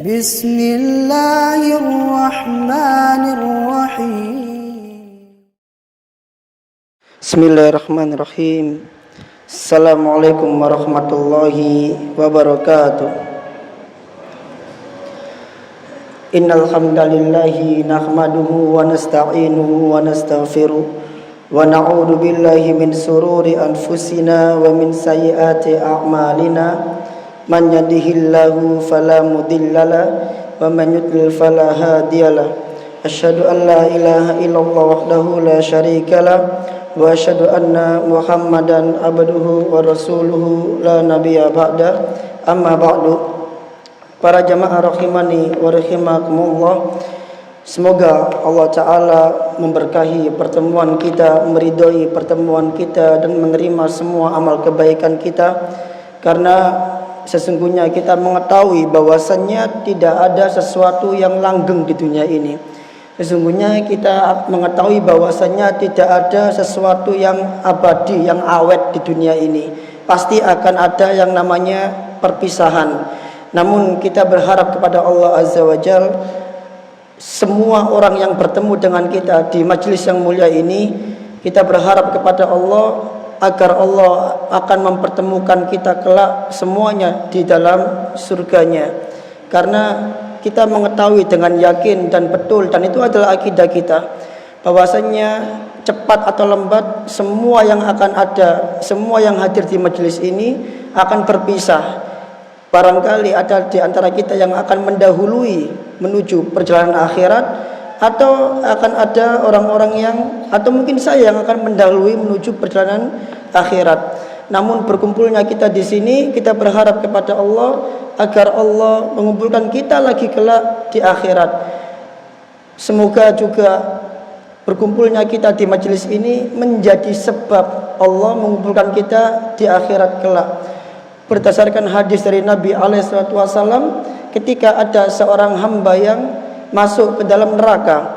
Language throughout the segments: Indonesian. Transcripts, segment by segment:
Bismillahirrahmanirrahim. Bismillahirrahmanirrahim. Assalamualaikum warahmatullahi wabarakatuh. Innal hamdalillahi nahmaduhu wa nasta'inuhu wa nastaghfiruh wa na'udzu billahi min sururi anfusina wa min sayyiati a'malina. Man yahdihillahu fala mudhillalah wa man yudlil fala hadiyalah. Asyhadu an la ilaha illallah wahdahu la syarikalah wa asyhadu anna Muhammadan abduhu wa rasuluhu la nabiyya ba'da. Amma ba'du. Para jamaah rahimani wa rahimakumullah, semoga Allah Ta'ala memberkahi pertemuan kita, meridhoi pertemuan kita, dan menerima semua amal kebaikan kita. Karena sesungguhnya kita mengetahui bahwasannya tidak ada sesuatu yang langgeng di dunia ini. Sesungguhnya kita mengetahui bahwasannya tidak ada sesuatu yang abadi, yang awet di dunia ini. Pasti akan ada yang namanya perpisahan. Namun kita berharap kepada Allah Azza wa Jal, semua orang yang bertemu dengan kita di majelis yang mulia ini, kita berharap kepada Allah agar Allah akan mempertemukan kita kelak semuanya di dalam surganya. Karena kita mengetahui dengan yakin dan betul, dan itu adalah akidah kita, bahwasanya cepat atau lambat semua yang akan ada, semua yang hadir di majelis ini akan berpisah. Barangkali ada di antara kita yang akan mendahului menuju perjalanan akhirat, atau akan ada orang-orang yang, atau mungkin saya yang akan mendahului menuju perjalanan akhirat. Namun berkumpulnya kita di sini, kita berharap kepada Allah agar Allah mengumpulkan kita lagi kelak di akhirat. Semoga juga berkumpulnya kita di majelis ini menjadi sebab Allah mengumpulkan kita di akhirat kelak. Berdasarkan hadis dari Nabi SAW, ketika ada seorang hamba yang masuk ke dalam neraka,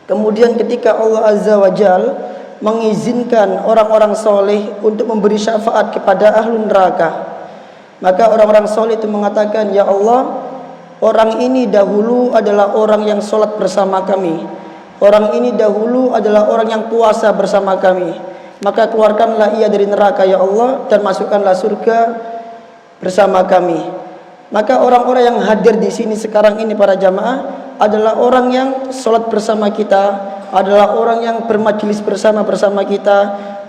kemudian ketika Allah Azza wa Jal mengizinkan orang-orang soleh untuk memberi syafaat kepada ahlu neraka, maka orang-orang soleh itu mengatakan, ya Allah, orang ini dahulu adalah orang yang sholat bersama kami, orang ini dahulu adalah orang yang puasa bersama kami, maka keluarkanlah ia dari neraka ya Allah, dan masukkanlah surga bersama kami. Maka orang-orang yang hadir di sini sekarang ini, para jamaah, adalah orang yang sholat bersama kita, adalah orang yang bermajlis bersama kita,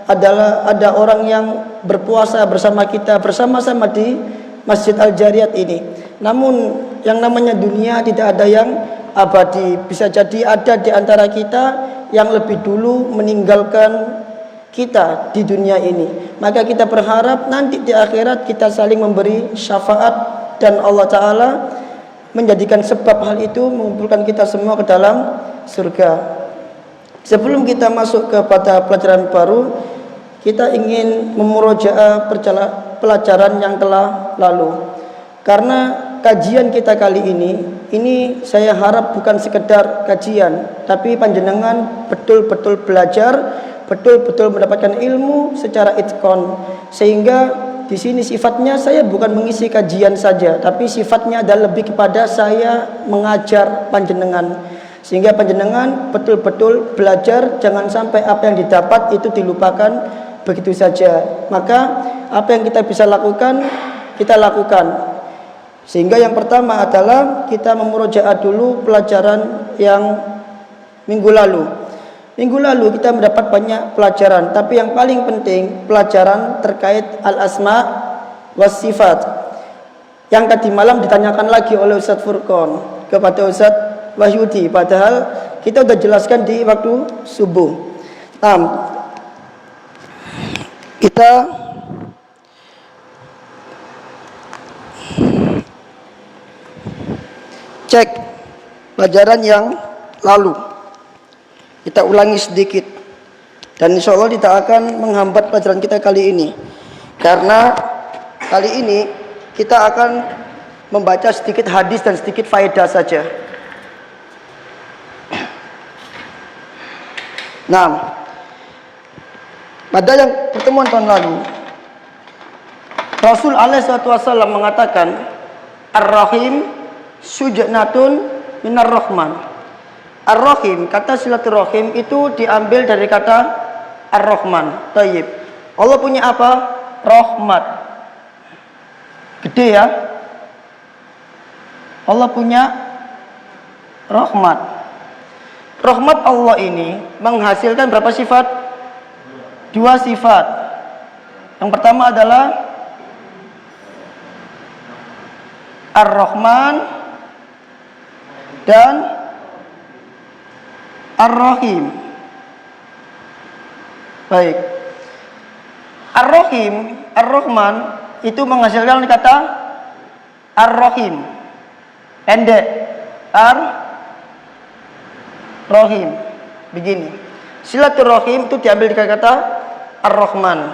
ada orang yang berpuasa bersama kita, bersama-sama di Masjid Al-Jariyat ini. Namun yang namanya dunia tidak ada yang abadi. Bisa jadi ada di antara kita yang lebih dulu meninggalkan kita di dunia ini. Maka kita berharap nanti di akhirat kita saling memberi syafaat, dan Allah Ta'ala menjadikan sebab hal itu mengumpulkan kita semua ke dalam surga. Sebelum kita masuk kepada pelajaran baru, kita ingin memurojaah pelajaran yang telah lalu. Karena kajian kita kali ini saya harap bukan sekedar kajian, tapi panjenengan betul-betul belajar, betul-betul mendapatkan ilmu secara itqon. Sehingga di sini sifatnya saya bukan mengisi kajian saja, tapi sifatnya adalah lebih kepada saya mengajar panjenengan, sehingga panjenengan betul-betul belajar, jangan sampai apa yang didapat itu dilupakan begitu saja. Maka apa yang kita bisa lakukan, kita lakukan. Sehingga yang pertama adalah kita memurojaah dulu pelajaran yang minggu lalu. Minggu lalu kita mendapat banyak pelajaran, tapi yang paling penting pelajaran terkait al-asma was sifat. Yang tadi malam ditanyakan lagi oleh Ustadz Furqon kepada Ustadz Wahyudi, padahal kita sudah jelaskan di waktu subuh. Nah, kita cek pelajaran yang lalu, kita ulangi sedikit, dan insya Allah tidak akan menghambat pelajaran kita kali ini, karena kali ini kita akan membaca sedikit hadis dan sedikit faedah saja. Nah, pada yang pertemuan tahun lalu Rasul alaihi wasallam mengatakan, Ar-Rahim sujnatun minar Rahman. Ar-Rahim, kata silaturahim itu diambil dari kata Ar-Rahman. Tayyib. Allah punya apa? Rahmat. Gede ya. Allah punya rahmat. Rahmat Allah ini menghasilkan berapa sifat? 2 sifat. Yang pertama adalah Ar-Rahman dan Ar-Rahim. Baik. Ar-Rahim, Ar-Rahman itu menghasilkan kata Ar-Rahim. Pendek. Ar-Rahim. Begini. Silaturahim itu diambil dari kata Ar-Rahman.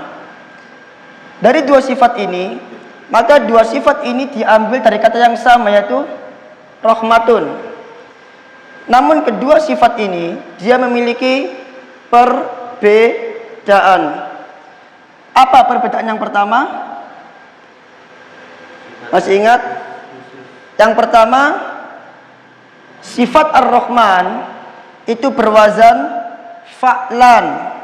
Dari 2 sifat ini, maka 2 sifat ini diambil dari kata yang sama, yaitu rahmatun. Namun kedua sifat ini dia memiliki perbedaan. Apa perbedaan yang pertama? Masih ingat? Yang pertama, sifat Ar-Rahman itu berwazan fa'lan.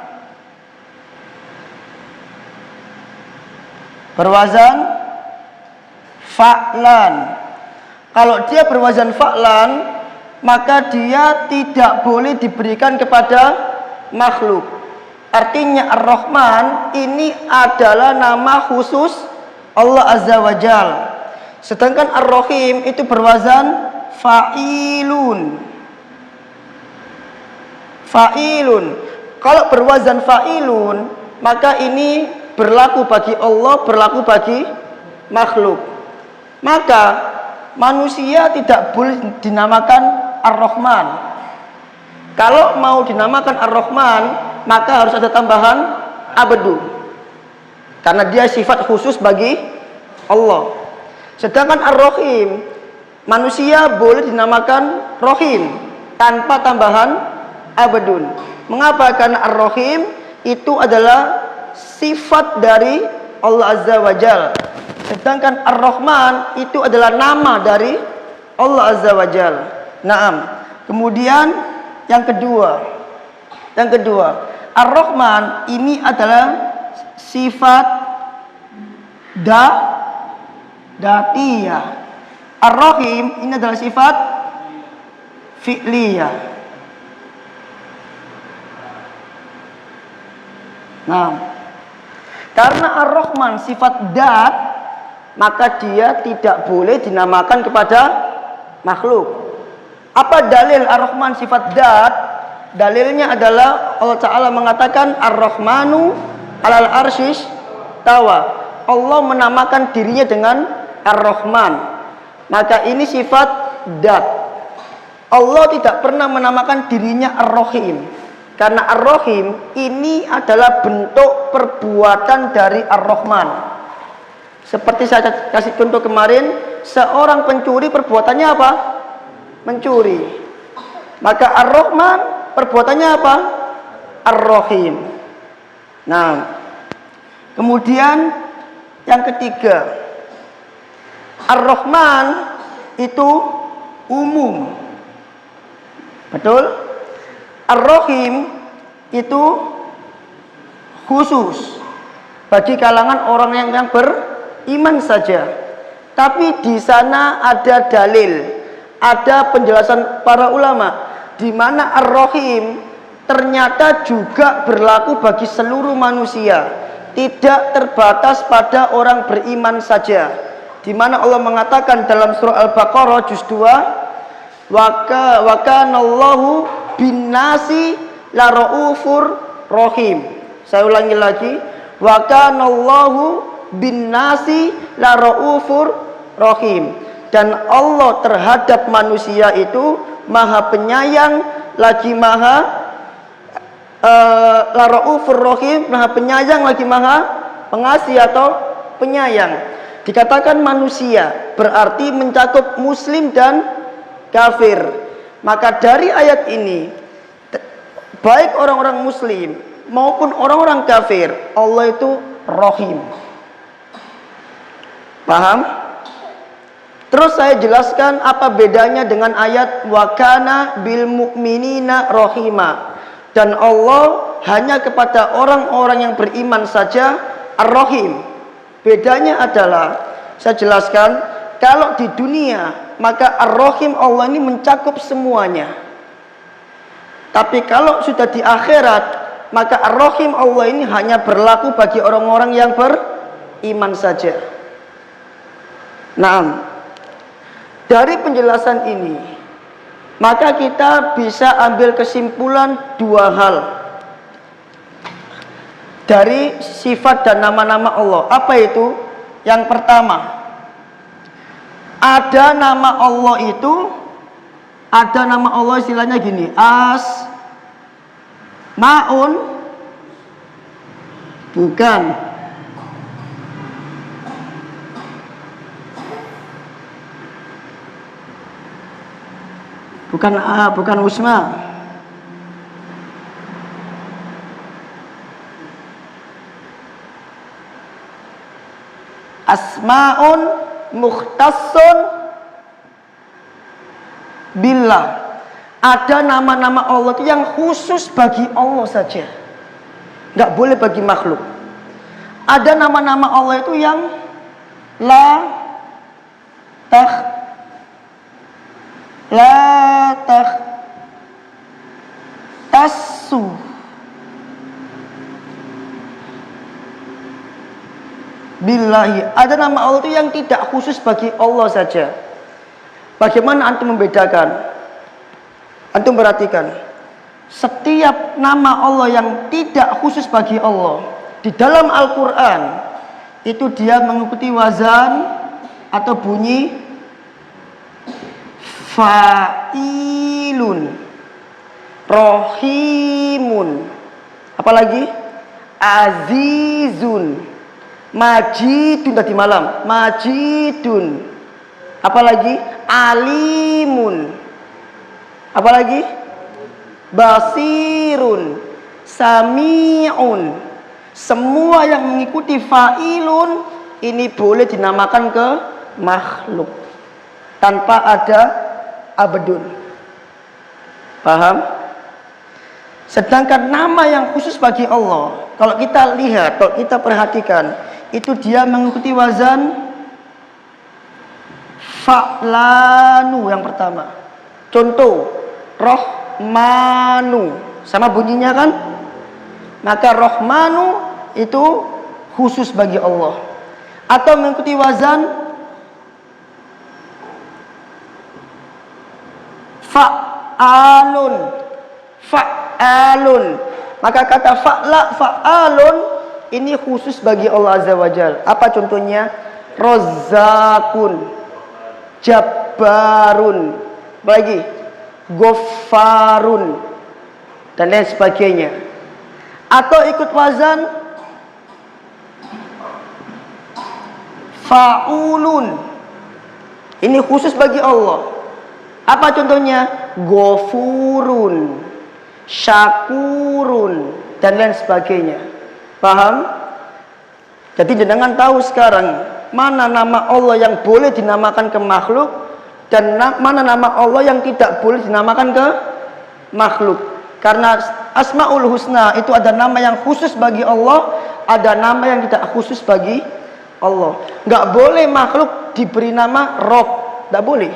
Berwazan fa'lan. Kalau dia berwazan fa'lan, maka dia tidak boleh diberikan kepada makhluk. Artinya Ar-Rahman ini adalah nama khusus Allah Azza wa Jal. Sedangkan Ar-Rahim itu berwazan fa'ilun. Fa'ilun. Kalau berwazan fa'ilun, maka ini berlaku bagi Allah, berlaku bagi makhluk. Maka manusia tidak boleh dinamakan Ar-Rahman. Kalau mau dinamakan Ar-Rahman, maka harus ada tambahan abdu. Karena dia sifat khusus bagi Allah. Sedangkan Ar-Rahim, manusia boleh dinamakan Rahim tanpa tambahan abdun. Mengapa? Karena Ar-Rahim itu adalah sifat dari Allah Azza wa Jal. Sedangkan Ar-Rahman itu adalah nama dari Allah Azza wa Jal. Naam. Kemudian yang kedua, Ar-Rahman ini adalah sifat datiyah. Ar-Rahim ini adalah sifat fi'liyah. Nah, karena Ar-Rahman sifat dat, maka dia tidak boleh dinamakan kepada makhluk. Apa dalil Ar-Rahman sifat dat? Dalilnya adalah Allah Ta'ala mengatakan Ar-Rahmanu alal arsyis tawa. Allah menamakan dirinya dengan Ar-Rahman. Maka ini sifat dat. Allah tidak pernah menamakan dirinya Ar-Rahim. Karena Ar-Rahim ini adalah bentuk perbuatan dari Ar-Rahman. Seperti saya kasih contoh kemarin, seorang pencuri perbuatannya apa? Mencuri. Maka Ar-Rahman perbuatannya apa? Ar-Rahim. Nah, kemudian yang ketiga, Ar-Rahman itu umum. Betul? Ar-Rahim itu khusus bagi kalangan orang yang beriman saja. Tapi di sana ada dalil, ada penjelasan para ulama di mana Ar-Rahim ternyata juga berlaku bagi seluruh manusia, tidak terbatas pada orang beriman saja. Di mana Allah mengatakan dalam surah Al-Baqarah juz 2, wa kanallahu binnasi la raufur rahim. Saya ulangi lagi, wa kanallahu binnasi la raufur rahim. Dan Allah terhadap manusia itu maha penyayang, lagi maha la raufur rahim, maha penyayang lagi maha pengasih atau penyayang. Dikatakan manusia berarti mencakup muslim dan kafir. Maka dari ayat ini, baik orang-orang muslim maupun orang-orang kafir, Allah itu Rahim. Paham? Terus saya jelaskan apa bedanya dengan ayat wa kana bil mu'minina rahima. Dan Allah hanya kepada orang-orang yang beriman saja ar-rahim. Bedanya adalah, saya jelaskan, kalau di dunia maka ar-rahim Allah ini mencakup semuanya. Tapi kalau sudah di akhirat, maka ar-rahim Allah ini hanya berlaku bagi orang-orang yang beriman saja. Nah, dari penjelasan ini, maka kita bisa ambil kesimpulan dua hal dari sifat dan nama-nama Allah. Apa itu? Yang pertama, ada nama Allah itu, ada nama Allah istilahnya gini, Asmaun, bukan bukan Usma. Asmaun mukhtassun billah. Ada nama-nama Allah itu yang khusus bagi Allah saja, nggak boleh bagi makhluk. Ada nama-nama Allah itu yang tasu billahi. Ada nama Allah itu yang tidak khusus bagi Allah saja. Bagaimana antum membedakan? Antum perhatikan, setiap nama Allah yang tidak khusus bagi Allah di dalam Al-Quran itu dia mengikuti wazan atau bunyi fa'ilun, rohimun, apalagi azizun, majidun, tadi malam majidun, apalagi alimun, apalagi basirun, sami'un. Semua yang mengikuti fa'ilun ini boleh dinamakan ke makhluk tanpa ada abdun. Paham? Sedangkan nama yang khusus bagi Allah, kalau kita lihat, kalau kita perhatikan, itu dia mengikuti wazan fa'lanu yang pertama. Contoh, Rohmanu, sama bunyinya kan? Maka Rohmanu itu khusus bagi Allah. Atau mengikuti wazan fa'alun. Maka kata fa'alun ini khusus bagi Allah Azza wa Jalla. Apa contohnya? Razzaqun, Jabbarun, lagi Ghafarun, dan lain sebagainya. Atau ikut wazan fa'ulun, ini khusus bagi Allah. Apa contohnya? Ghafurun, Syakurun, dan lain sebagainya. Paham? Jadi jenengan tahu sekarang mana nama Allah yang boleh dinamakan ke makhluk dan mana nama Allah yang tidak boleh dinamakan ke makhluk. Karena Asmaul Husna itu ada nama yang khusus bagi Allah, ada nama yang tidak khusus bagi Allah. Nggak boleh makhluk diberi nama Rob, nggak boleh.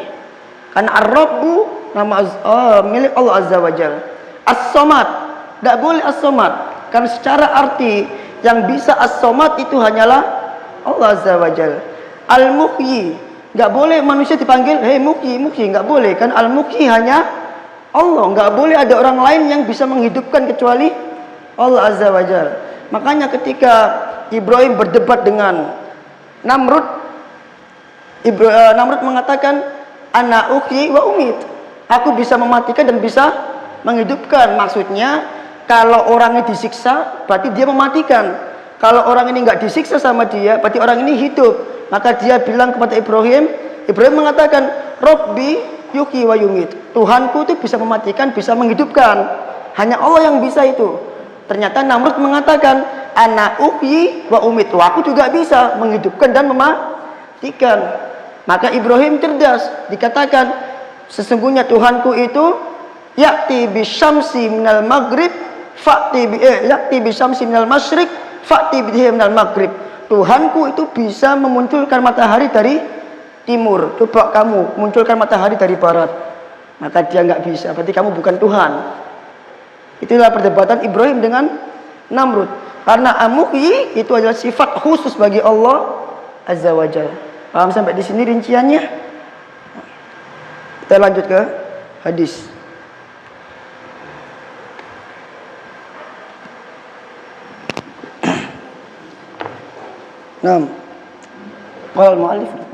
Karena Ar-Rabbu nama milik Allah Azza wa Jalla. As-Somad, tidak boleh As-Somad. Karena secara arti yang bisa As-Somad itu hanyalah Allah Azza wa Jalla. Al-Muhyi, nggak boleh manusia dipanggil hei Muhyi, nggak boleh. Kan Al-Muhyi hanya Allah. Nggak boleh ada orang lain yang bisa menghidupkan kecuali Allah Azza wa Jalla. Makanya ketika Ibrahim berdebat dengan Namrud, Namrud mengatakan ana uhyi wa umit, aku bisa mematikan dan bisa menghidupkan. Maksudnya kalau orangnya disiksa berarti dia mematikan, kalau orang ini nggak disiksa sama dia berarti orang ini hidup. Maka dia bilang kepada Ibrahim mengatakan Rabbi yuhyi wa yumit, Tuhanku itu bisa mematikan, bisa menghidupkan, hanya Allah yang bisa itu. Ternyata Namrud mengatakan ana uhyi wa umit, aku juga bisa menghidupkan dan buktikan. Maka Ibrahim cerdas, dikatakan sesungguhnya Tuhanku itu ya'ti bisyamsi minal maghrib ya'ti bisyamsi minal masyriq fa'ti bihi minal maghrib. Tuhanku itu bisa memunculkan matahari dari timur, coba kamu munculkan matahari dari barat. Maka dia nggak bisa, berarti kamu bukan Tuhan. Itulah perdebatan Ibrahim dengan Namrud. Karena amuhi itu adalah sifat khusus bagi Allah Azza wa Jalla. Paham sampai di sini rinciannya? Kita lanjut ke hadis. Naam. Qala al-mu'allif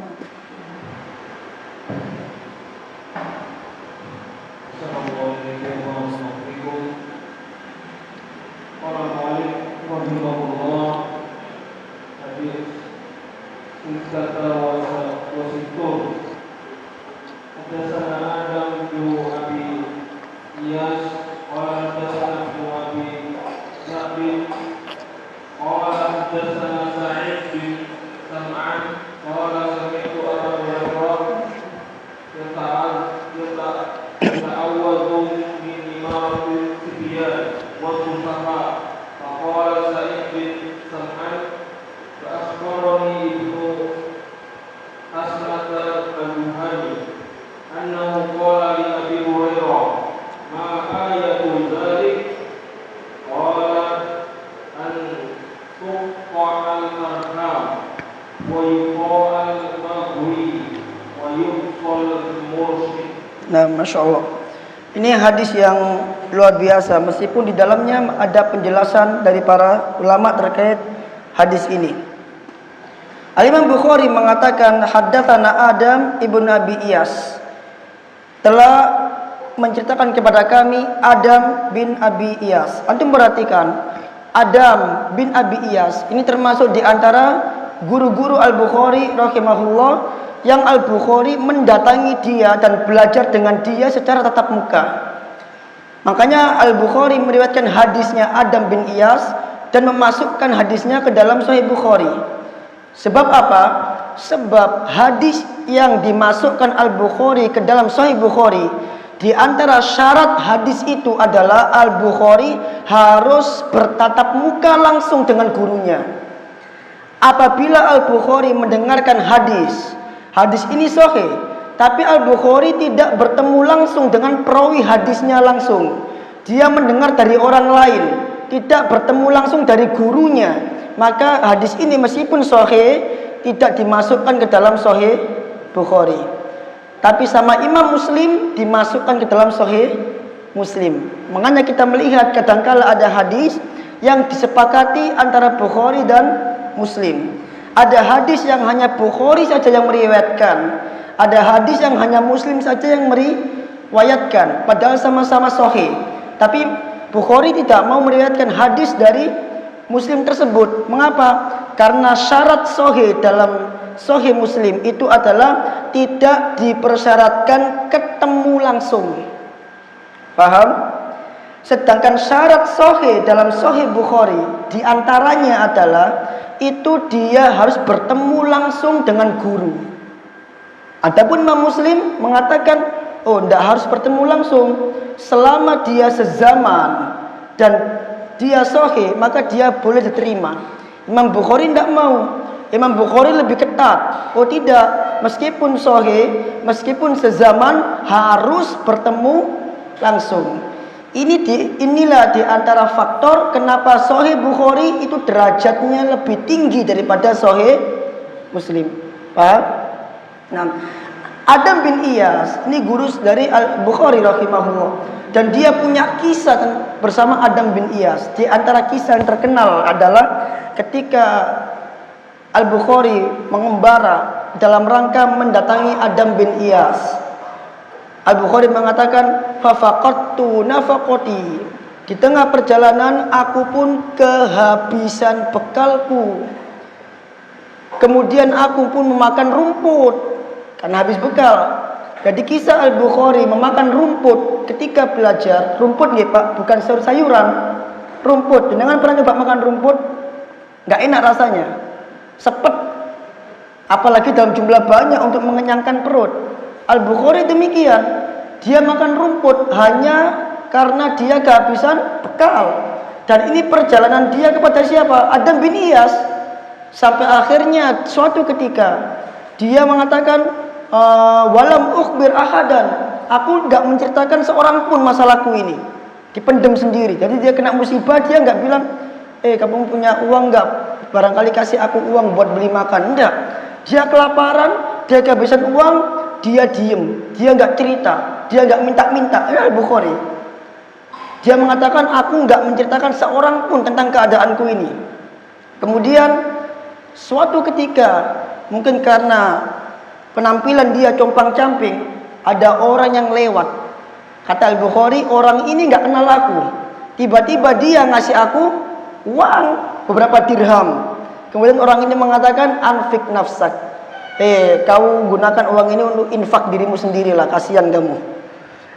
Nah, Masya Allah. Ini hadis yang luar biasa, meskipun di dalamnya ada penjelasan dari para ulama terkait hadis ini. Al-Imam Bukhari mengatakan haddatsana Adam ibn Abi Iyas telah menceritakan kepada kami Adam bin Abi Iyas. Antum perhatikan, Adam bin Abi Iyas ini termasuk di antara guru-guru Al-Bukhari rahimahullah yang Al-Bukhari mendatangi dia dan belajar dengan dia secara tatap muka. Makanya Al-Bukhari meriwayatkan hadisnya Adam bin Iyas dan memasukkan hadisnya ke dalam Sahih Bukhari. Sebab apa? Sebab hadis yang dimasukkan Al-Bukhari ke dalam Sahih Bukhari, di antara syarat hadis itu adalah Al-Bukhari harus bertatap muka langsung dengan gurunya. Apabila Al-Bukhari mendengarkan hadis ini sahih, tapi Al-Bukhari tidak bertemu langsung dengan perawi hadisnya langsung, dia mendengar dari orang lain, tidak bertemu langsung dari gurunya, maka hadis ini meskipun sahih tidak dimasukkan ke dalam Sahih Bukhari. Tapi sama Imam Muslim dimasukkan ke dalam Sahih Muslim. Makanya kita melihat kadangkala ada hadis yang disepakati antara Bukhari dan Muslim. Ada hadis yang hanya Bukhari saja yang meriwayatkan, ada hadis yang hanya Muslim saja yang meriwayatkan, padahal sama-sama sahih. Tapi Bukhari tidak mau meriwayatkan hadis dari Muslim tersebut. Mengapa? Karena syarat sahih dalam Sahih Muslim itu adalah tidak dipersyaratkan ketemu langsung. Paham? Sedangkan syarat sahih dalam Sahih Bukhari diantaranya adalah itu dia harus bertemu langsung dengan guru. Adapun Imam Muslim mengatakan, oh, tidak harus bertemu langsung, selama dia sezaman dan dia sahih maka dia boleh diterima. Imam Bukhari tidak mau. Imam Bukhari lebih ketat. Oh tidak, meskipun sahih, meskipun sezaman harus bertemu langsung. Inilah di antara faktor kenapa Sahih Bukhari itu derajatnya lebih tinggi daripada Sahih Muslim. Paham? Nah, Adam bin Iyas ini guru dari Al-Bukhari rahimahullah, dan dia punya kisah bersama Adam bin Iyas. Di antara kisah yang terkenal adalah ketika Al-Bukhari mengembara dalam rangka mendatangi Adam bin Iyas. Al-Bukhari mengatakan, fafaqattu nafaqati. Di tengah perjalanan aku pun kehabisan bekalku. Kemudian aku pun memakan rumput karena habis bekal. Jadi kisah Al-Bukhari memakan rumput ketika belajar. Rumput nggih Pak, bukan sayur-sayuran. Rumput. Jenengan pernah coba makan rumput? Enggak enak rasanya. Sepet. apalagi dalam jumlah banyak untuk mengenyangkan perut. Al-Bukhari demikian, dia makan rumput hanya karena dia kehabisan bekal. Dan ini perjalanan dia kepada siapa? Adam bin Iyas. Sampai akhirnya suatu ketika dia mengatakan, walam ukhbir ahadan, aku enggak menceritakan seorang pun masalahku ini, dipendam sendiri. Jadi dia kena musibah, dia enggak bilang, kamu punya uang enggak? Barangkali kasih aku uang buat beli makan. Enggak. Dia kelaparan, dia kehabisan uang, dia diem, dia enggak cerita, dia enggak minta-minta. Ini Al-Bukhari. Dia mengatakan, aku enggak menceritakan seorang pun tentang keadaanku ini. Kemudian suatu ketika, mungkin karena penampilan dia compang-camping, ada orang yang lewat. Kata Al-Bukhari, orang ini enggak kenal aku. Tiba-tiba dia ngasih aku uang beberapa dirham. Kemudian orang ini mengatakan, anfik nafsak. Kau gunakan uang ini untuk infak dirimu sendirilah, kasihan kamu.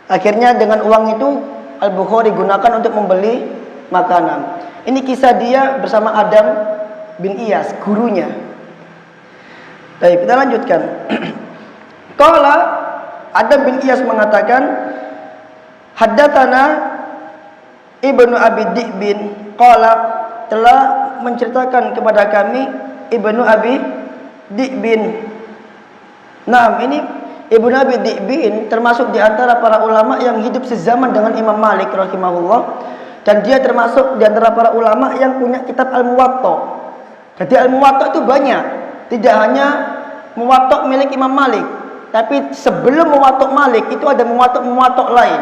Akhirnya dengan uang itu Al-Bukhari gunakan untuk membeli makanan. Ini kisah dia bersama Adam bin Iyas, gurunya. Baik, kita lanjutkan. Qala Adam bin Iyas mengatakan, haddatsana Ibnu Abi Dhi'bin qala, telah menceritakan kepada kami Ibnu Abi Dhi'bin. Nah, ini Ibnu Abi Dhi'bin termasuk di antara para ulama yang hidup sezaman dengan Imam Malik rahimahullah, dan dia termasuk di antara para ulama yang punya kitab Al-Muwatta. Jadi Al-Muwatta itu banyak, tidak hanya Muwatta milik Imam Malik, tapi sebelum Muwatta Malik itu ada Muwatta lain.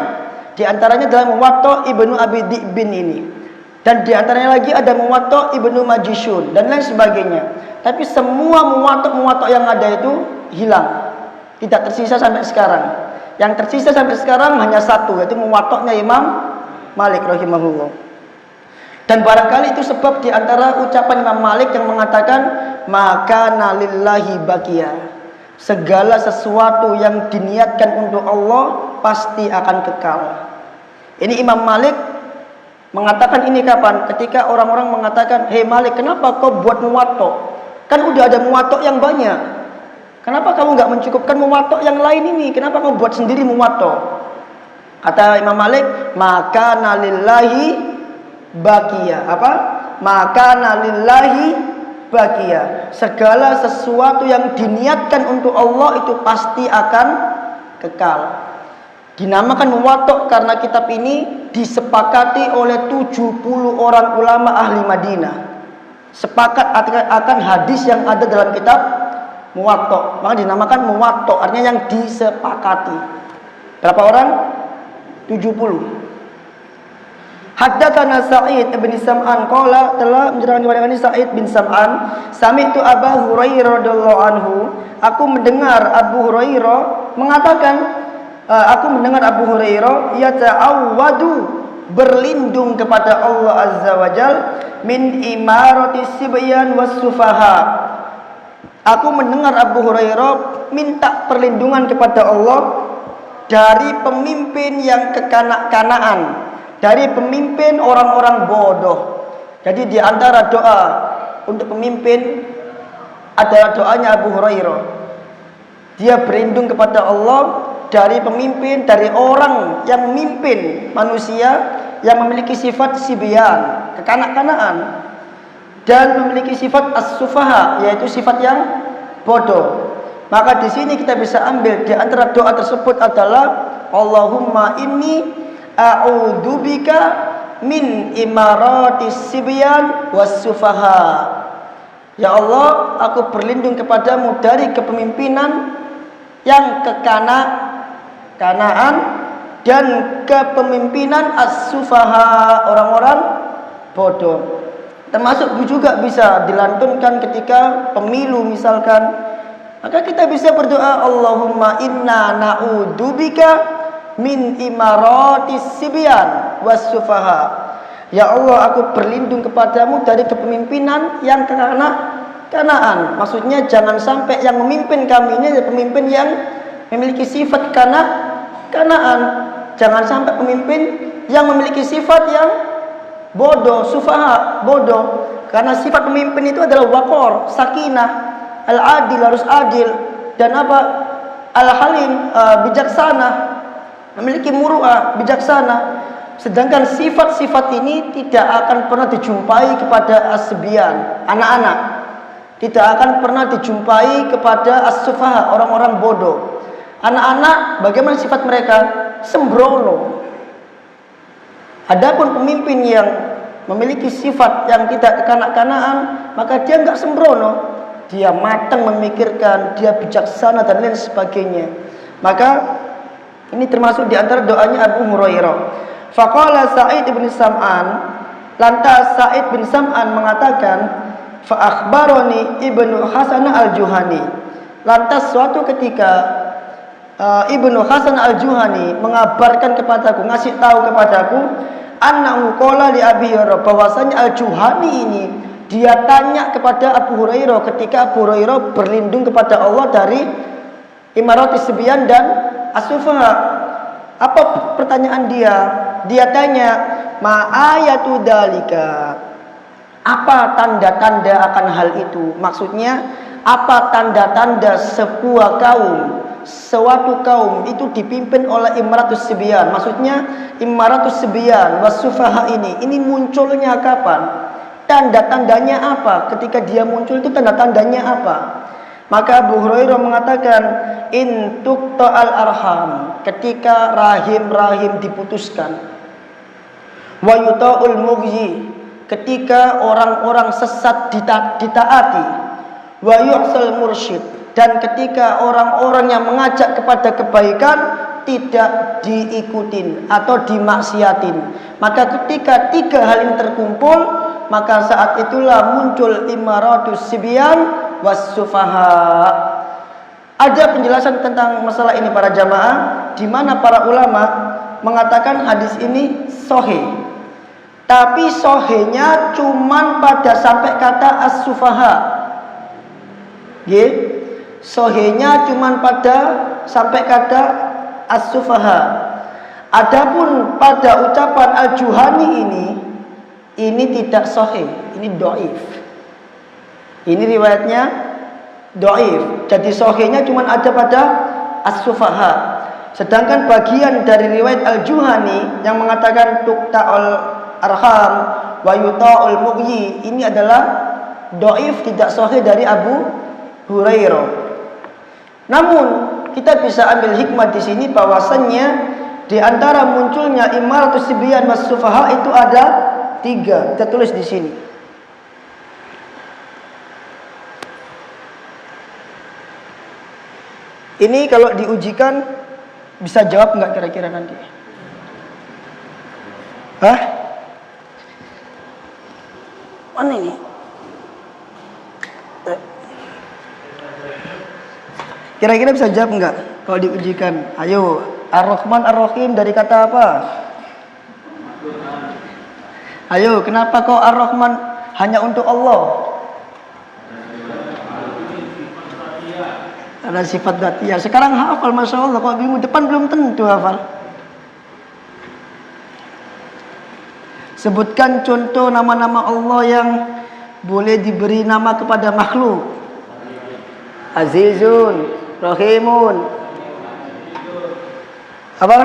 Di antaranya adalah Muwatta Ibnu Abi Dhi'bin ini. Dan di antaranya lagi ada Muwatta Ibnu Majishun dan lain sebagainya. Tapi semua Muwatta yang ada itu hilang, tidak tersisa sampai sekarang. Yang tersisa sampai sekarang hanya satu, yaitu Muwatta'nya Imam Malik rahimahullah. Dan barangkali itu sebab di antara ucapan Imam Malik yang mengatakan, maka nalillahi bakia, segala sesuatu yang diniatkan untuk Allah pasti akan kekal. Ini Imam Malik mengatakan ini kapan? Ketika orang-orang mengatakan, hei Malik, kenapa kau buat Muwatta? Kan udah ada Muwatta yang banyak. Kenapa kamu nggak mencukupkan Muwatta yang lain ini? Kenapa kamu buat sendiri Muwatta? Kata Imam Malik, maka nalillahi bakia. Apa? Maka nalillahi bakia. Segala sesuatu yang diniatkan untuk Allah itu pasti akan kekal. Dinamakan Muwatta karena kitab ini disepakati oleh 70 orang ulama ahli Madinah. Sepakat akan hadis yang ada dalam kitab Muwatta, maka dinamakan Muwatta, artinya yang disepakati. Berapa orang? 70. Haddatsana Sa'id bin Sam'an qala, telah menceritakan kepada kami Sa'id bin Sam'an, sami'tu Abu Hurairah radhiyallahu anhu, aku mendengar Abu Hurairah mengatakan, aku mendengar Abu Hurairah yata'awwadu, berlindung kepada Allah Azza wa Jal, min imarati sibyan was sufaha. Aku mendengar Abu Hurairah minta perlindungan kepada Allah dari pemimpin yang kekanak-kanaan, dari pemimpin orang-orang bodoh. Jadi di antara doa untuk pemimpin adalah doanya Abu Hurairah. Dia berlindung kepada Allah dari pemimpin, dari orang yang memimpin manusia yang memiliki sifat sibyan, kekanak-kanaan, dan memiliki sifat as-sufaha, yaitu sifat yang bodoh. Maka di sini kita bisa ambil di antara doa tersebut adalah Allahumma inni a'udzubika min imaratis sibyan was sufaha. Ya Allah, aku berlindung kepadamu dari kepemimpinan yang kekanak-kanaan dan kepemimpinan as-sufaha, orang-orang bodoh. Termasuk juga bisa dilantunkan ketika pemilu misalkan. Maka kita bisa berdoa, Allahumma inna na'udzubika min imaratis sibyan was sufaha. Ya Allah, aku berlindung kepadamu dari kepemimpinan yang kekanak-kanaan. Maksudnya jangan sampai yang memimpin kami ini adalah pemimpin yang memiliki sifat kekanak-kanaan. Jangan sampai pemimpin yang memiliki sifat yang bodoh, sufaha, bodoh. Karena sifat pemimpin itu adalah waqor, sakinah, Al-adil, harus adil. Dan apa? Al-halim, bijaksana, memiliki muru'ah, bijaksana. Sedangkan sifat-sifat ini tidak akan pernah dijumpai kepada as-sibyan, anak-anak. Tidak akan pernah dijumpai kepada as-sufaha, orang-orang bodoh. Anak-anak, bagaimana sifat mereka? Sembrono. Adapun pemimpin yang memiliki sifat yang tidak kekanak-kanakan, maka dia enggak sembrono. Dia matang memikirkan, dia bijaksana dan lain sebagainya. Maka ini termasuk di antara doanya Abu Hurairah. Faqala Sa'id bin Sam'an, lantas Sa'id bin Sam'an mengatakan, fa akhbarani Ibnu Hasan al-Juhani. Lantas suatu ketika Ibnu Hasan al-Juhani mengabarkan kepadaku, ngasih tahu kepadaku, annahu qala li Abi Hurairah, bahwasanya al-Juhani ini dia tanya kepada Abu Hurairah ketika Abu Hurairah berlindung kepada Allah dari imaratis sibyan dan as-sufaha. Apa pertanyaan dia? Dia tanya, ma ayatu dalika, apa tanda-tanda akan hal itu? Maksudnya, apa tanda-tanda sebuah kaum, suatu kaum itu dipimpin oleh imaratus sibyan? Maksudnya, imaratus sibyan was-sufaha ini munculnya kapan? Tanda-tandanya apa? Ketika dia muncul itu tanda-tandanya apa? Maka Abu Hurairah mengatakan, in tuqta'al arham, ketika rahim-rahim diputuskan. Wa yuta'ul mughyi, ketika orang-orang sesat ditaati. Wa yu'sal mursyid, dan ketika orang-orang yang mengajak kepada kebaikan tidak diikutin atau dimaksiatin. Maka ketika tiga hal ini terkumpul, maka saat itulah muncul imaratus sibyan was-sufaha. Ada penjelasan tentang masalah ini para jamaah, di mana para ulama mengatakan hadis ini sahih. Tapi sahihnya cuman pada sampai kata as-sufaha. Nggih. Sahihnya cuman pada sampai kata as-sufaha. Adapun pada ucapan al-Juhani ini tidak sahih, ini dhaif. Ini riwayatnya dhaif. Jadi sahihnya cuma ada pada as-sufaha. Sedangkan bagian dari riwayat al-Juhani yang mengatakan tuqta'ul arham wa yuta'ul mughyi, ini adalah dhaif, tidak sahih dari Abu Hurairah. Namun kita bisa ambil hikmah di sini bahwasannya di antara munculnya imaratus sibyan was-sufaha itu ada 3. Kita tulis di sini. Ini kalau diujikan bisa jawab nggak kira-kira nanti? Hah? Mana ini? Kira-kira bisa jawab nggak kalau diujikan? Ayo, Ar-Rahman Ar-Rahim dari kata apa? Ayo, kenapa kok Ar-Rahman hanya untuk Allah? Ada sifat dzatiyah. Sekarang hafal, Masya Allah. Kalau minggu depan belum tentu hafal. Sebutkan contoh nama-nama Allah yang boleh diberi nama kepada makhluk. Azizun, Rahimun. Apa?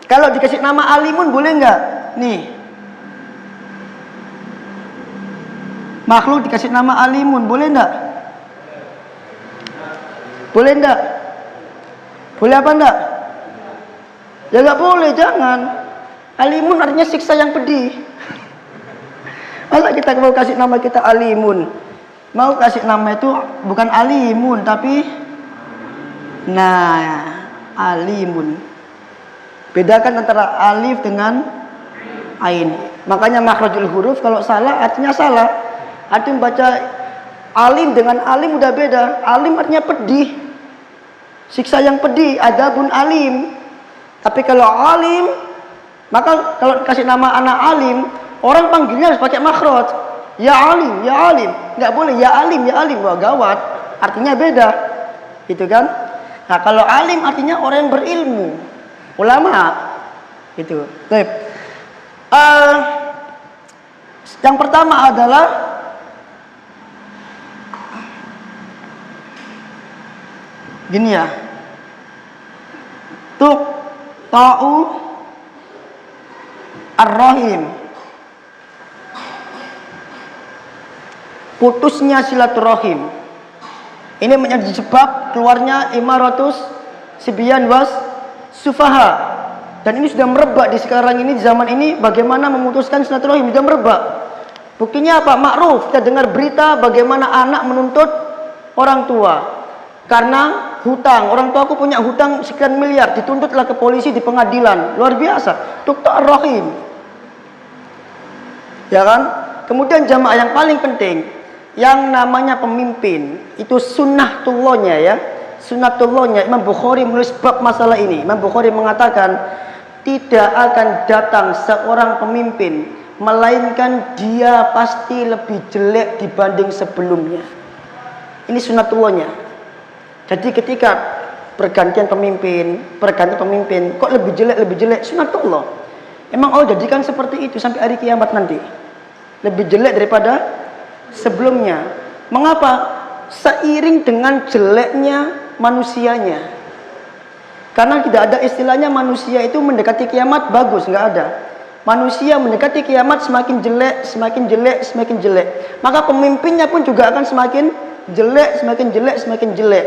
Kalau dikasih nama Alimun boleh nggak? Nih. Makhluk dikasih nama Alimun boleh nggak? Boleh nggak? Boleh apa nggak? Ya nggak boleh, jangan. Alimun artinya siksa yang pedih. Masa kita mau kasih nama kita Alimun? Mau kasih nama itu bukan Alimun tapi Alimun. Bedakan antara alif dengan ain. Makanya makhrajul huruf kalau salah artinya salah. Artinya baca alim dengan alim udah beda. Alim artinya pedih, siksa yang pedih, adabun alim. Tapi kalau alim, maka kalau kasih nama anak alim, orang panggilnya harus pakai makhraj. Ya alim, ya alim. Nggak boleh ya alim, ya alim. Wah gawat. Artinya beda. Gitu kan? Nah, kalau alim artinya orang yang berilmu, ulama. Gitu. Baik. Yang pertama adalah Gini ya. Tuk ta'u ar-rahim. Putusnya silaturahim. Ini menjadi sebab keluarnya imaratus sibyan was sufaha. Dan ini sudah merebak di sekarang ini, di zaman ini, bagaimana memutuskan silaturahim sudah merebak. Buktinya apa? Ma'ruf, kita dengar berita bagaimana anak menuntut orang tua karena hutang. Orang tua aku punya hutang sekian miliar, dituntutlah ke polisi di pengadilan. Luar biasa. Tukta rahim. Ya kan? Kemudian jamaah yang paling penting, yang namanya pemimpin, itu sunnatullahnya ya. Sunnatullahnya, Imam Bukhari menulis bab masalah ini. Imam Bukhari mengatakan, tidak akan datang seorang pemimpin melainkan dia pasti lebih jelek dibanding sebelumnya. Ini sunnatullahnya. Jadi ketika pergantian pemimpin, kok lebih jelek, sunnatullah. Emang Allah jadikan seperti itu sampai hari kiamat nanti. Lebih jelek daripada sebelumnya. Mengapa? Seiring dengan jeleknya manusianya. Karena tidak ada istilahnya manusia itu mendekati kiamat bagus, nggak ada. Manusia mendekati kiamat semakin jelek, semakin jelek, semakin jelek. Maka pemimpinnya pun juga akan semakin jelek, semakin jelek, semakin jelek.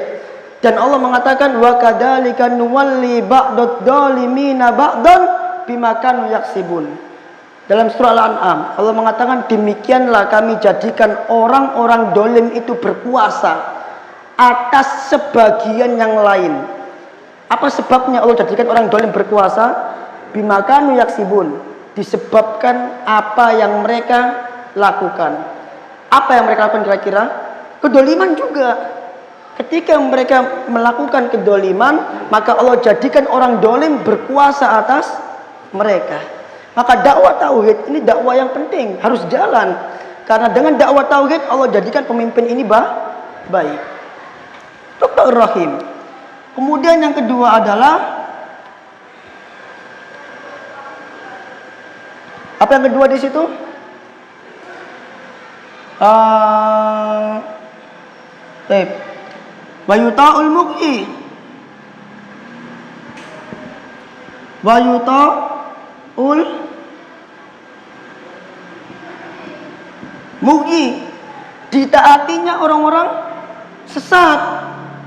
Dan Allah mengatakan wa kadzalika nuwalli ba'dadz zalimina ba'dan bima kanu yaksibun. Dalam surah Al-An'am Allah mengatakan demikianlah kami jadikan orang-orang dolim itu berkuasa atas sebagian yang lain. Apa sebabnya Allah jadikan orang dolim berkuasa? Bima kanu yaksibun. Disebabkan apa yang mereka lakukan. Apa yang mereka lakukan kira-kira? Kedoliman juga. Ketika mereka melakukan kedoliman, maka Allah jadikan orang dolim berkuasa atas mereka. Maka dakwah tauhid ini dakwah yang penting, harus jalan. Karena dengan dakwah tauhid Allah jadikan pemimpin ini baik. Tukta rahim. Kemudian yang kedua adalah apa yang kedua di situ? Wayuta'ul muqi. Wayuta'ul muqi. Ditaatinya orang-orang sesat.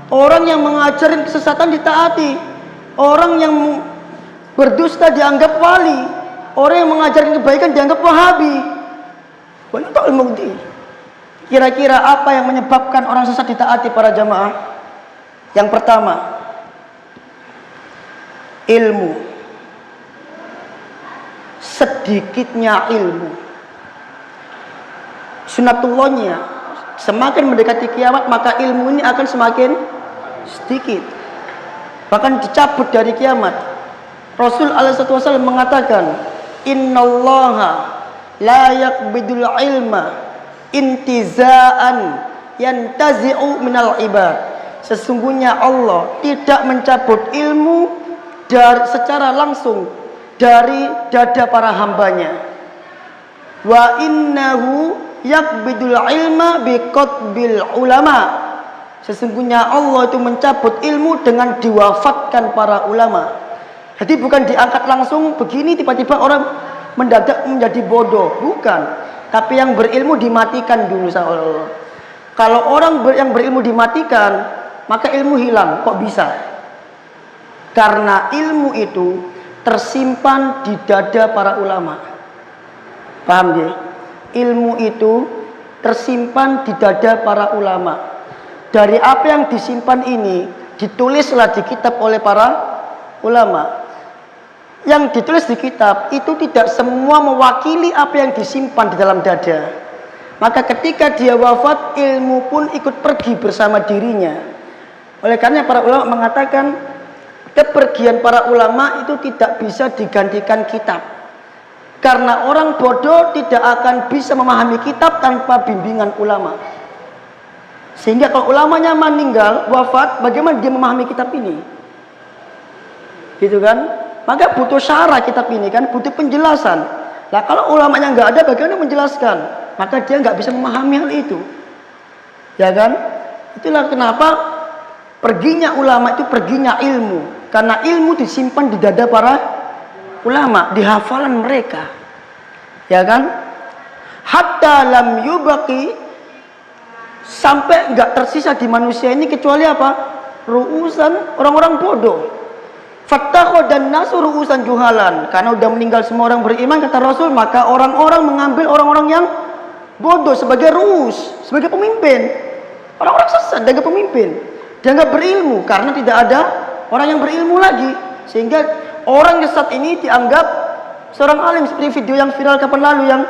Orang yang mengajarin kesesatan ditaati. Orang yang berdusta dianggap wali. Orang yang mengajarkan kebaikan dianggap wahabi. Wayuta'ul muqi. Kira-kira apa yang menyebabkan orang sesat ditaati para jamaah? Yang pertama, ilmu. Sedikitnya ilmu. Sunnatullahnya, semakin mendekati kiamat maka ilmu ini akan semakin sedikit. Bahkan dicabut dari kiamat. Rasul SAW mengatakan, innallaha la yaqbidul ilma intiza'an yantazi'u minal ibad. Sesungguhnya Allah tidak mencabut ilmu secara langsung dari dada para hambanya. Wa innahu yaqbidul ilma biqatbil ulama. Sesungguhnya Allah itu mencabut ilmu dengan diwafatkan para ulama. Jadi bukan diangkat langsung begini tiba-tiba orang mendadak menjadi bodoh, bukan. Tapi yang berilmu dimatikan dulu sama Allah. Kalau orang yang berilmu dimatikan, maka ilmu hilang. Kok bisa? Karena ilmu itu tersimpan di dada para ulama. Paham ya? Ilmu itu tersimpan di dada para ulama. Dari apa yang disimpan ini ditulislah di kitab oleh para ulama. Yang ditulis di kitab itu tidak semua mewakili apa yang disimpan di dalam dada. Maka ketika dia wafat, ilmu pun ikut pergi bersama dirinya. Oleh karena para ulama mengatakan kepergian para ulama itu tidak bisa digantikan kitab. Karena orang bodoh tidak akan bisa memahami kitab tanpa bimbingan ulama. Sehingga kalau ulamanya meninggal, wafat, bagaimana dia memahami kitab ini? Gitu kan? Maka butuh syarah kitab ini kan, butuh penjelasan. Nah kalau ulamanya nggak ada, bagaimana menjelaskan? Maka dia nggak bisa memahami hal itu. Ya kan? Itulah kenapa Perginya ulama itu perginya ilmu, karena ilmu disimpan di dada para ulama, di hafalan mereka, ya kan? Hatta lam yubaki, sampai nggak tersisa di manusia ini kecuali apa? Ru'usan orang-orang bodoh. Fattahu dan nasu ru'usan juhalan, karena udah meninggal semua orang beriman kata Rasul, maka orang-orang mengambil orang-orang yang bodoh sebagai ru'us, sebagai pemimpin. Orang-orang sesat sebagai pemimpin. Dianggap berilmu karena tidak ada orang yang berilmu lagi, sehingga orang sesat ini dianggap seorang alim. Seperti video yang viral kapan lalu yang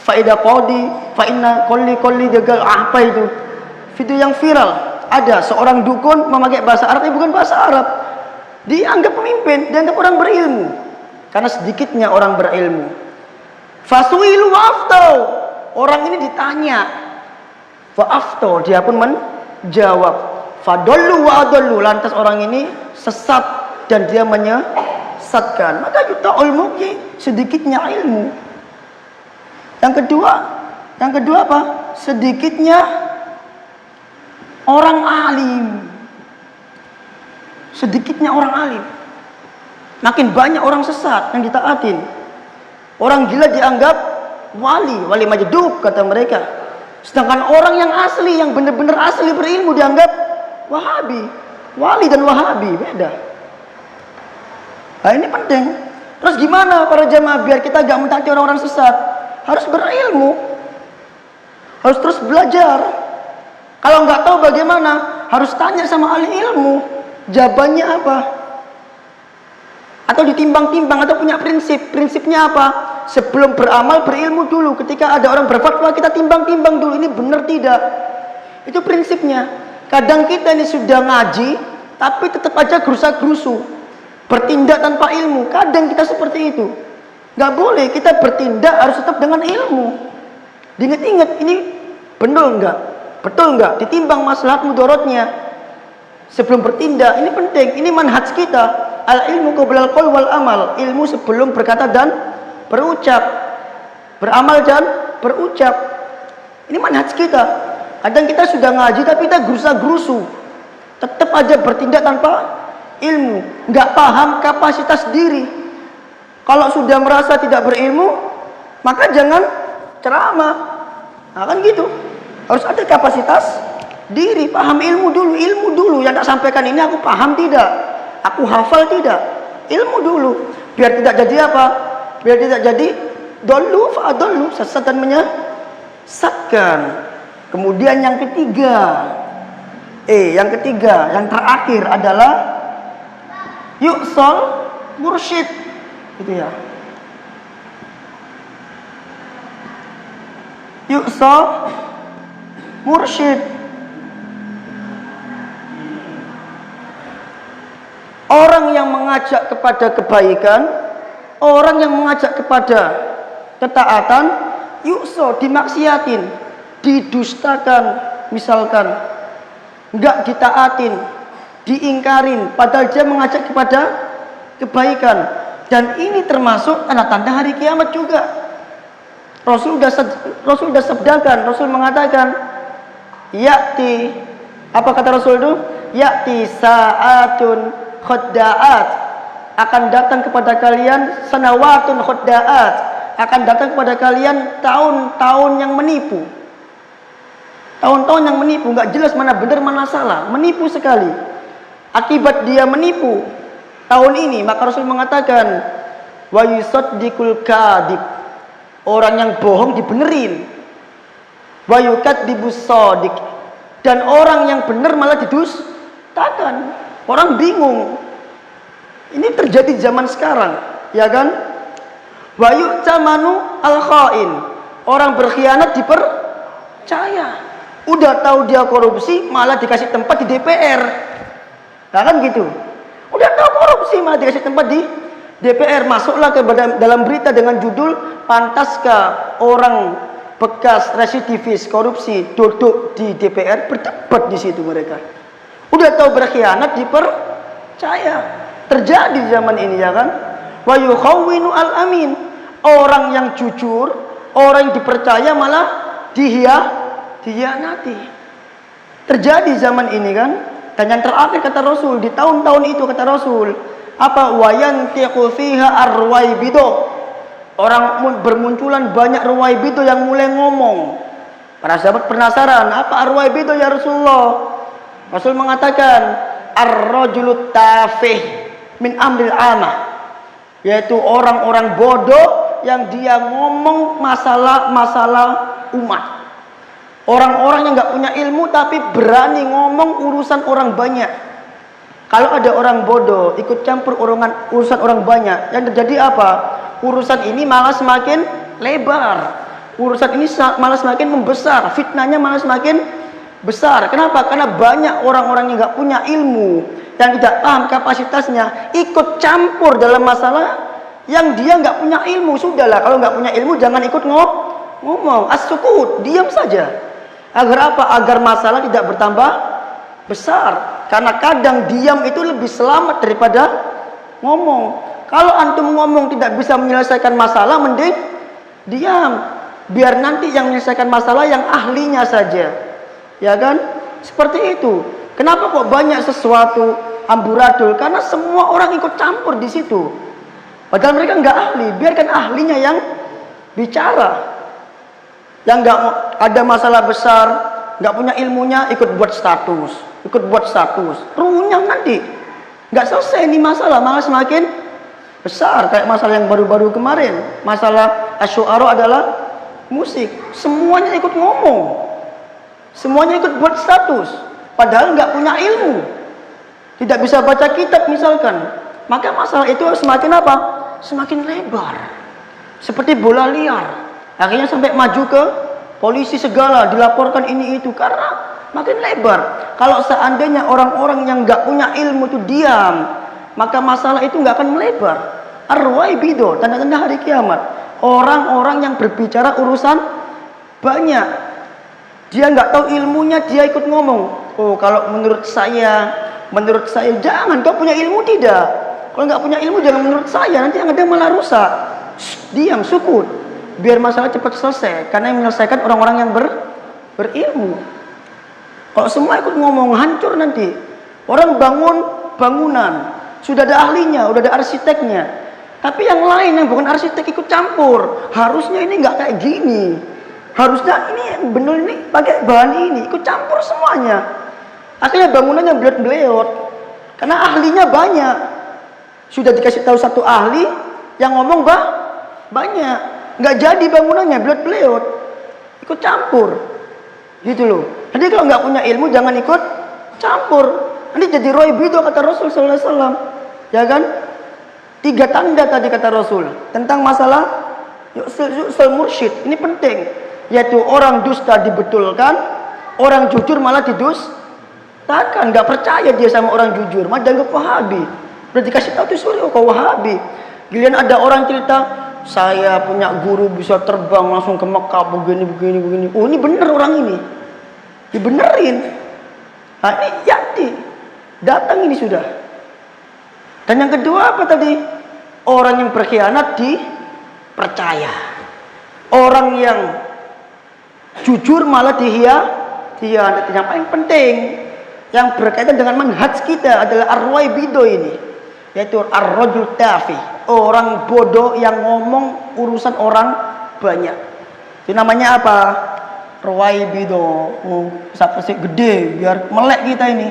faida qadi fa inna qolli gagal, apa itu video yang viral, ada seorang dukun memakai bahasa Arab yang bukan bahasa Arab, dianggap pemimpin, dianggap orang berilmu karena sedikitnya orang berilmu. Fasuilu wa aftau, orang ini ditanya wa aftau, dia pun menjawab. Fadollu wa adollu, lantas orang ini sesat dan dia menyesatkan. Maka yuta'ul muqi, sedikitnya ilmu. Yang kedua apa? Sedikitnya orang alim. Sedikitnya orang alim. Makin banyak orang sesat yang ditaatin. Orang gila dianggap wali majdub kata mereka. Sedangkan orang yang asli, yang benar-benar asli berilmu dianggap Wahabi. Wali dan Wahabi beda. Nah ini penting. Terus gimana para jamaah biar kita gak mentaati orang-orang sesat? Harus berilmu, harus terus belajar. Kalau nggak tahu bagaimana, harus tanya sama ahli ilmu, jawabannya apa, atau ditimbang-timbang, atau punya prinsipnya apa. Sebelum beramal berilmu dulu. Ketika ada orang berfatwa, kita timbang-timbang dulu, ini benar tidak. Itu prinsipnya. Kadang kita ini sudah ngaji tapi tetap aja gerusa-gerusu, bertindak tanpa ilmu. Kadang kita seperti itu. Nggak boleh, kita bertindak harus tetap dengan ilmu. Diingat-ingat ini benar nggak, betul nggak, ditimbang maslahat mudaratnya sebelum bertindak. Ini penting, ini manhaj kita. Al ilmu qoblal qaul wal amal, ilmu sebelum berkata dan berucap, beramal dan berucap. Ini manhaj kita. Kadang kita sudah ngaji tapi kita gerusa-gerusu, tetap aja bertindak tanpa ilmu, nggak paham kapasitas diri. Kalau sudah merasa tidak berilmu, maka jangan ceramah. Nah kan gitu, harus ada kapasitas diri, paham ilmu dulu yang tak sampaikan ini aku paham tidak, aku hafal tidak, ilmu dulu, biar tidak jadi apa, biar tidak jadi dolu fa'adolu, sesat dan menyesatkan. Kemudian yang ketiga, yang terakhir adalah yu'sal mursyid, gitu ya. Yu'sal mursyid, orang yang mengajak kepada kebaikan, orang yang mengajak kepada ketaatan, yu'sal dimaksiatin, didustakan, misalkan enggak ditaatin, diingkarin, padahal dia mengajak kepada kebaikan. Dan ini termasuk tanda-tanda hari kiamat juga. Rasul sudah sabdakan, Rasul mengatakan, ya'ti, apa kata Rasul itu? Ya'ti sa'atun khadda'at, akan datang kepada kalian sanawatun khadda'at, akan datang kepada kalian tahun-tahun yang menipu. Tahun-tahun yang menipu, nggak jelas mana benar mana salah, menipu sekali. Akibat dia menipu tahun ini, maka Rasul mengatakan wa yusaddiqul kadhib, orang yang bohong dibenerin. Wa yukadzibus shadiq, dan orang yang benar malah didustakan. Orang bingung. Ini terjadi zaman sekarang, ya kan? Wa yu'tamanu al-khain, orang berkhianat dipercaya. Udah tahu dia korupsi, malah dikasih tempat di DPR. Nah kan gitu. Udah tahu korupsi, malah dikasih tempat di DPR. Masuklah ke dalam berita dengan judul, pantaskah orang bekas residivis korupsi duduk di DPR? Berdebat di situ mereka. Udah tahu berkhianat dipercaya. Terjadi zaman ini, ya kan? Wa yukhawwinu al-amin, orang yang jujur, orang yang dipercaya malah dihianati. Terjadi zaman ini, kan? Dan yang terakhir kata Rasul, di tahun-tahun itu kata Rasul, apa? Wayantiqu fiha arwaibido. Orang bermunculan banyak ruwaibido yang mulai ngomong. Para sahabat penasaran, apa arwaibido ya Rasulullah? Rasul mengatakan, ar-rajulu tafih min amril amah, yaitu orang-orang bodoh yang dia ngomong masalah-masalah umat. Orang-orang yang nggak punya ilmu tapi berani ngomong urusan orang banyak. Kalau ada orang bodoh ikut campur urusan orang banyak, yang terjadi apa? Urusan ini malah semakin lebar. Urusan ini malah semakin membesar. Fitnahnya malah semakin besar. Kenapa? Karena banyak orang-orang yang nggak punya ilmu, yang tidak paham kapasitasnya, ikut campur dalam masalah yang dia nggak punya ilmu. Sudahlah, kalau nggak punya ilmu jangan ikut ngomong. As-sukut, diam saja. Agar apa? Agar masalah tidak bertambah besar. Karena kadang diam itu lebih selamat daripada ngomong. Kalau antum ngomong tidak bisa menyelesaikan masalah, mending diam. Biar nanti yang menyelesaikan masalah yang ahlinya saja. Ya kan? Seperti itu. Kenapa kok banyak sesuatu amburadul? Karena semua orang ikut campur di situ. Padahal mereka nggak ahli. Biarkan ahlinya yang bicara. Yang nggak ada masalah besar, nggak punya ilmunya, ikut buat status. Runyam nanti. Nggak selesai ini masalah, malah semakin besar. Kayak masalah yang baru-baru kemarin, masalah asy'ara adalah musik. Semuanya ikut ngomong, semuanya ikut buat status, padahal nggak punya ilmu, tidak bisa baca kitab misalkan. Maka masalah itu semakin apa? Semakin lebar, seperti bola liar. Akhirnya sampai maju ke polisi segala, dilaporkan ini itu, karena makin lebar. Kalau seandainya orang-orang yang nggak punya ilmu itu diam, maka masalah itu nggak akan melebar. Arwaibido, tanda-tanda hari kiamat. Orang-orang yang berbicara urusan banyak, dia nggak tahu ilmunya, dia ikut ngomong. Oh, kalau menurut saya, jangan. Kau punya ilmu tidak? Kalau nggak punya ilmu jangan menurut saya, nanti yang ada malah rusak. Diam, sukut, biar masalah cepat selesai. Karena yang menyelesaikan orang-orang yang berilmu. Kalau semua ikut ngomong, hancur nanti. Orang bangun bangunan, sudah ada ahlinya, sudah ada arsiteknya. Tapi yang lain yang bukan arsitek ikut campur. Harusnya ini nggak kayak gini. Harusnya ini yang benar ini pakai bahan ini, ikut campur semuanya. Akhirnya bangunannya beleot-beleot. Karena ahlinya banyak. Sudah dikasih tahu satu ahli, yang ngomong banyak. Nggak jadi bangunannya beleot-beleot. Ikut campur. Gitu loh. Jadi kalau nggak punya ilmu jangan ikut campur. Nanti jadi roibido kata Rasul sallallahu alaihi wasallam. Ya kan? 3 tanda tadi kata Rasul tentang masalah yu'sul mursyid. Ini penting, yaitu orang dusta dibetulkan, orang jujur malah didustakan. Nggak percaya dia sama orang jujur, malah dianggap Wahabi. Udah dikasih tahu tuh suri, oh kau Wahabi. Giliran ada orang cerita, saya punya guru bisa terbang langsung ke Mekah begini. Oh, ini bener orang ini. Dibenerin. Nah, ini jadi datang ini sudah. Dan yang kedua apa tadi? Orang yang berkhianat dipercaya. Orang yang jujur malah dihianati. Yang paling penting yang berkaitan dengan manhaj kita adalah arwaibido ini, yaitu ar-rajul tafi, orang bodoh yang ngomong urusan orang banyak. Itu namanya apa? Arwaibido. Sampai gede biar melek kita ini.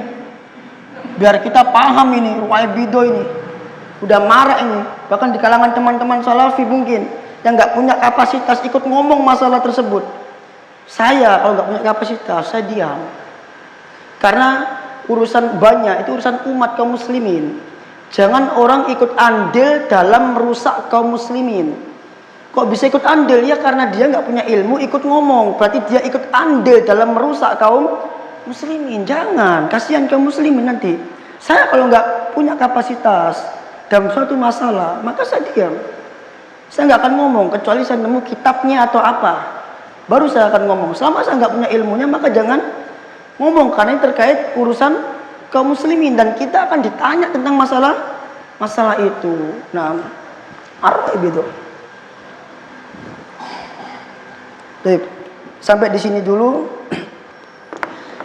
Biar kita paham ini, arwaibido ini. Udah marah ini. Bahkan di kalangan teman-teman salafi mungkin yang nggak punya kapasitas ikut ngomong masalah tersebut. Saya kalau nggak punya kapasitas, saya diam. Karena urusan banyak itu urusan umat kaum muslimin. Jangan orang ikut andil dalam merusak kaum muslimin. Kok bisa ikut andil? Ya karena dia nggak punya ilmu ikut ngomong. Berarti dia ikut andil dalam merusak kaum muslimin. Jangan, kasihan kaum muslimin nanti. Saya kalau nggak punya kapasitas dalam suatu masalah, maka saya diam. Saya nggak akan ngomong kecuali saya nemu kitabnya atau apa. Baru saya akan ngomong. Selama saya nggak punya ilmunya, maka jangan ngomong, karena ini terkait urusan kaum muslimin dan kita akan ditanya tentang masalah itu. Nah, arwah gitu. Baik, sampai di sini dulu.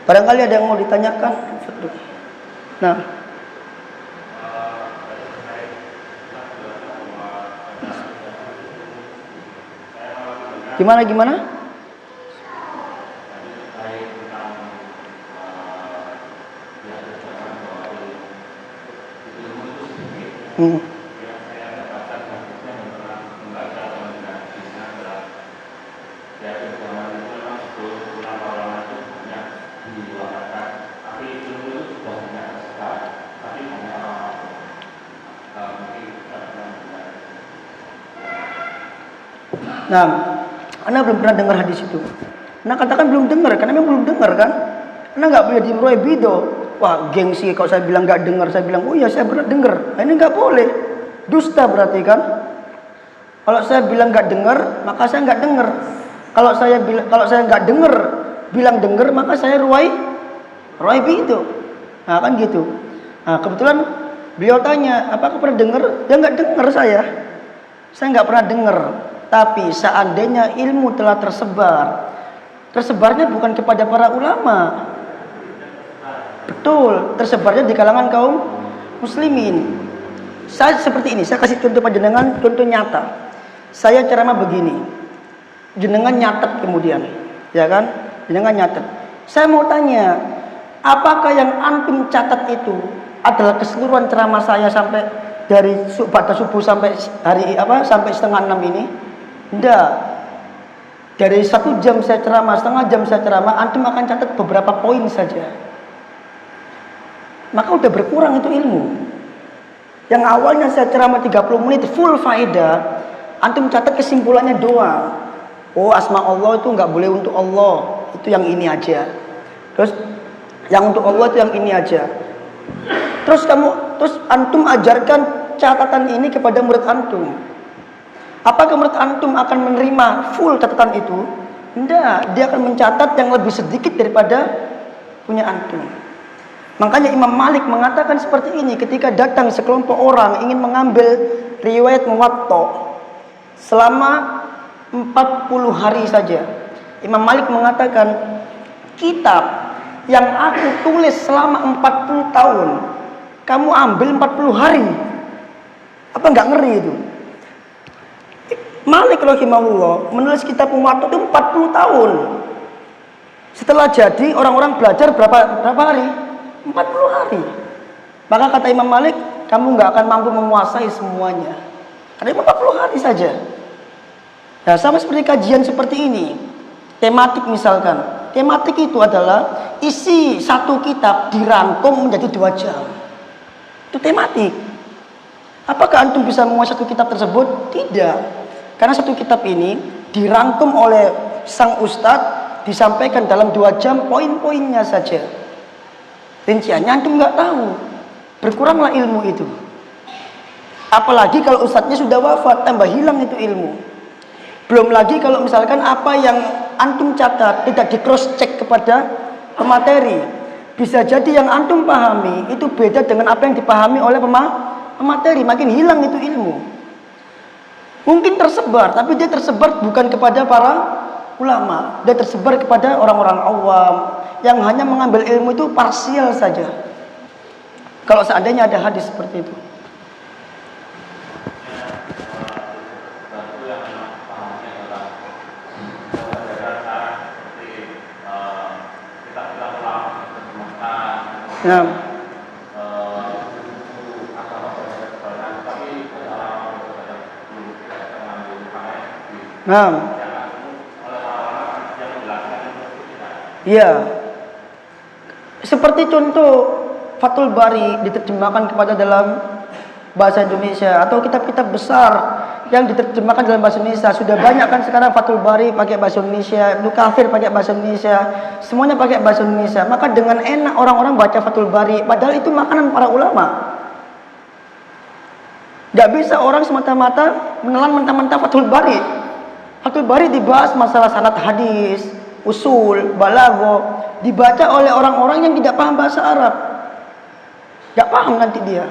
Barangkali ada yang mau ditanyakan. Nah, gimana? Hmm. Nah, Anda belum pernah dengar hadis itu. Anda katakan belum dengar, karena memang belum dengar kan? Anda nggak boleh diroy bido. Wah, gengsi kalau saya bilang nggak dengar, saya bilang, oh iya saya pernah dengar. Nah, ini nggak boleh. Dusta berarti kan? Kalau saya bilang nggak dengar, maka saya nggak dengar. Kalau saya nggak dengar, bilang dengar, maka saya roy bido. Nah, kan gitu. Nah, kebetulan beliau tanya, apakah pernah dengar? Ya nggak dengar saya. Saya nggak pernah dengar. Tapi seandainya ilmu telah tersebarnya bukan kepada para ulama. Betul, tersebarnya di kalangan kaum muslimin. Saya seperti ini, saya kasih contoh panjenengan, contoh nyata. Saya ceramah begini, jenengan nyatet kemudian, ya kan? Jenengan nyatet. Saya mau tanya, apakah yang antum catat itu adalah keseluruhan ceramah saya sampai dari pada subuh sampai sampai setengah 6 ini? Tidak. Dari 1 jam saya ceramah, setengah jam saya ceramah, antum akan catat beberapa poin saja. Maka udah berkurang itu ilmu. Yang awalnya saya ceramah 30 menit full faedah, antum catat kesimpulannya doang. Oh, asma Allah itu nggak boleh untuk Allah, itu yang ini aja. Terus yang untuk Allah itu yang ini aja. Terus antum ajarkan catatan ini kepada murid antum. Apakah murid antum akan menerima full catatan itu? Tidak, dia akan mencatat yang lebih sedikit daripada punya antum. Makanya Imam Malik mengatakan seperti ini ketika datang sekelompok orang ingin mengambil riwayat Muwatta selama 40 hari saja. Imam Malik mengatakan, kitab yang aku tulis selama 40 tahun kamu ambil 40 hari. Apa nggak ngeri itu? Malik rahimahullah menulis kitab Muwatta itu 40 tahun. Setelah jadi orang-orang belajar berapa hari? 40 hari. Maka kata Imam Malik, kamu nggak akan mampu menguasai semuanya. Karena 40 hari saja. Nah, sama seperti kajian seperti ini. Tematik misalkan. Tematik itu adalah isi satu kitab dirangkum menjadi 2 jam. Itu tematik. Apakah antum bisa menguasai satu kitab tersebut? Tidak. Karena satu kitab ini dirangkum oleh sang ustadz, disampaikan dalam 2 jam poin-poinnya saja. Rinciannya antum nggak tahu. Berkuranglah ilmu itu. Apalagi kalau ustadznya sudah wafat, tambah hilang itu ilmu. Belum lagi kalau misalkan apa yang antum catat tidak di cross check kepada pemateri. Bisa jadi yang antum pahami itu beda dengan apa yang dipahami oleh pemateri, makin hilang itu ilmu. Mungkin tersebar, tapi dia tersebar bukan kepada para ulama, dia tersebar kepada orang-orang awam yang hanya mengambil ilmu itu parsial saja. Kalau seandainya ada hadis seperti itu. Nah, iya. Seperti contoh Fathul Bari diterjemahkan kepada dalam bahasa Indonesia atau kitab-kitab besar yang diterjemahkan dalam bahasa Indonesia. Sudah banyak kan sekarang Fathul Bari pakai bahasa Indonesia, Ibnu Katsir pakai bahasa Indonesia, semuanya pakai bahasa Indonesia. Maka dengan enak orang-orang baca Fathul Bari, padahal itu makanan para ulama. Gak bisa orang semata-mata menelan mentah-mentah Fathul Bari. Fathul Bari dibahas masalah sanad hadis, usul, balaghah, dibaca oleh orang-orang yang tidak paham bahasa Arab. Gak paham nanti dia.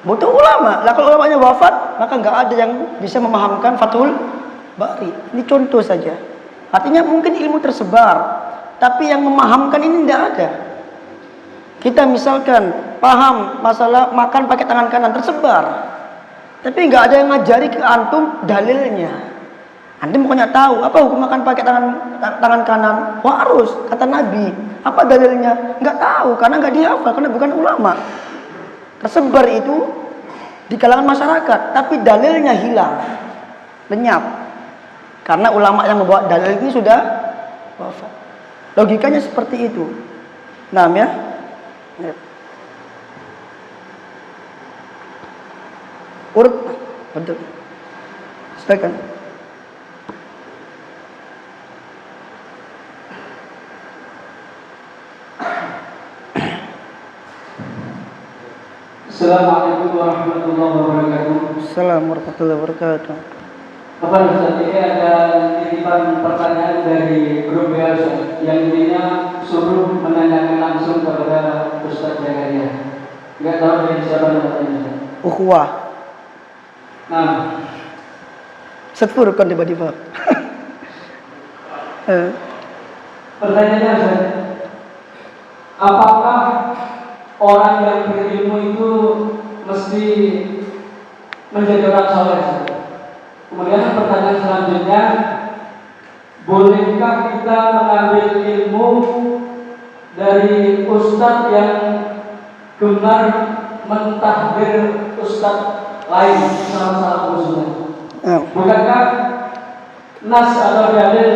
Butuh ulama. Lah kalau ulamanya wafat, maka nggak ada yang bisa memahamkan Fathul Bari. Ini contoh saja. Artinya mungkin ilmu tersebar, tapi yang memahamkan ini tidak ada. Kita misalkan paham masalah makan pakai tangan kanan, tersebar. Tapi nggak ada yang ngajari ke antum dalilnya. Antum pokoknya tahu apa hukum makan pakai tangan kanan? Wah, harus, kata Nabi. Apa dalilnya? Nggak tahu, karena nggak dihafal, karena bukan ulama. Tersebar itu di kalangan masyarakat, tapi dalilnya hilang, lenyap. Karena ulama yang membawa dalil ini sudah wafat. Logikanya seperti itu. Nah, ya. Urut, betul. Silakan. Assalamualaikum warahmatullahi wabarakatuh. Assalamualaikum warahmatullahi wabarakatuh. Bapak Ustaz, ini ada titipan pertanyaan dari grup WA yang intinya suruh menanyakan langsung kepada Ustaz Zakaria. Enggak tahu dari siapa namanya. Ukhuwah. Nah, Setfur kan tiba-tiba. pertanyaannya Ustaz, apakah orang yang berilmu itu mesti menjadi orang soleh? Kemudian pertanyaan selanjutnya, bolehkah kita mengambil ilmu dari ustadz yang gemar mentahbir ustadz lain sama-sama khususnya? Bukankah nas atau dalil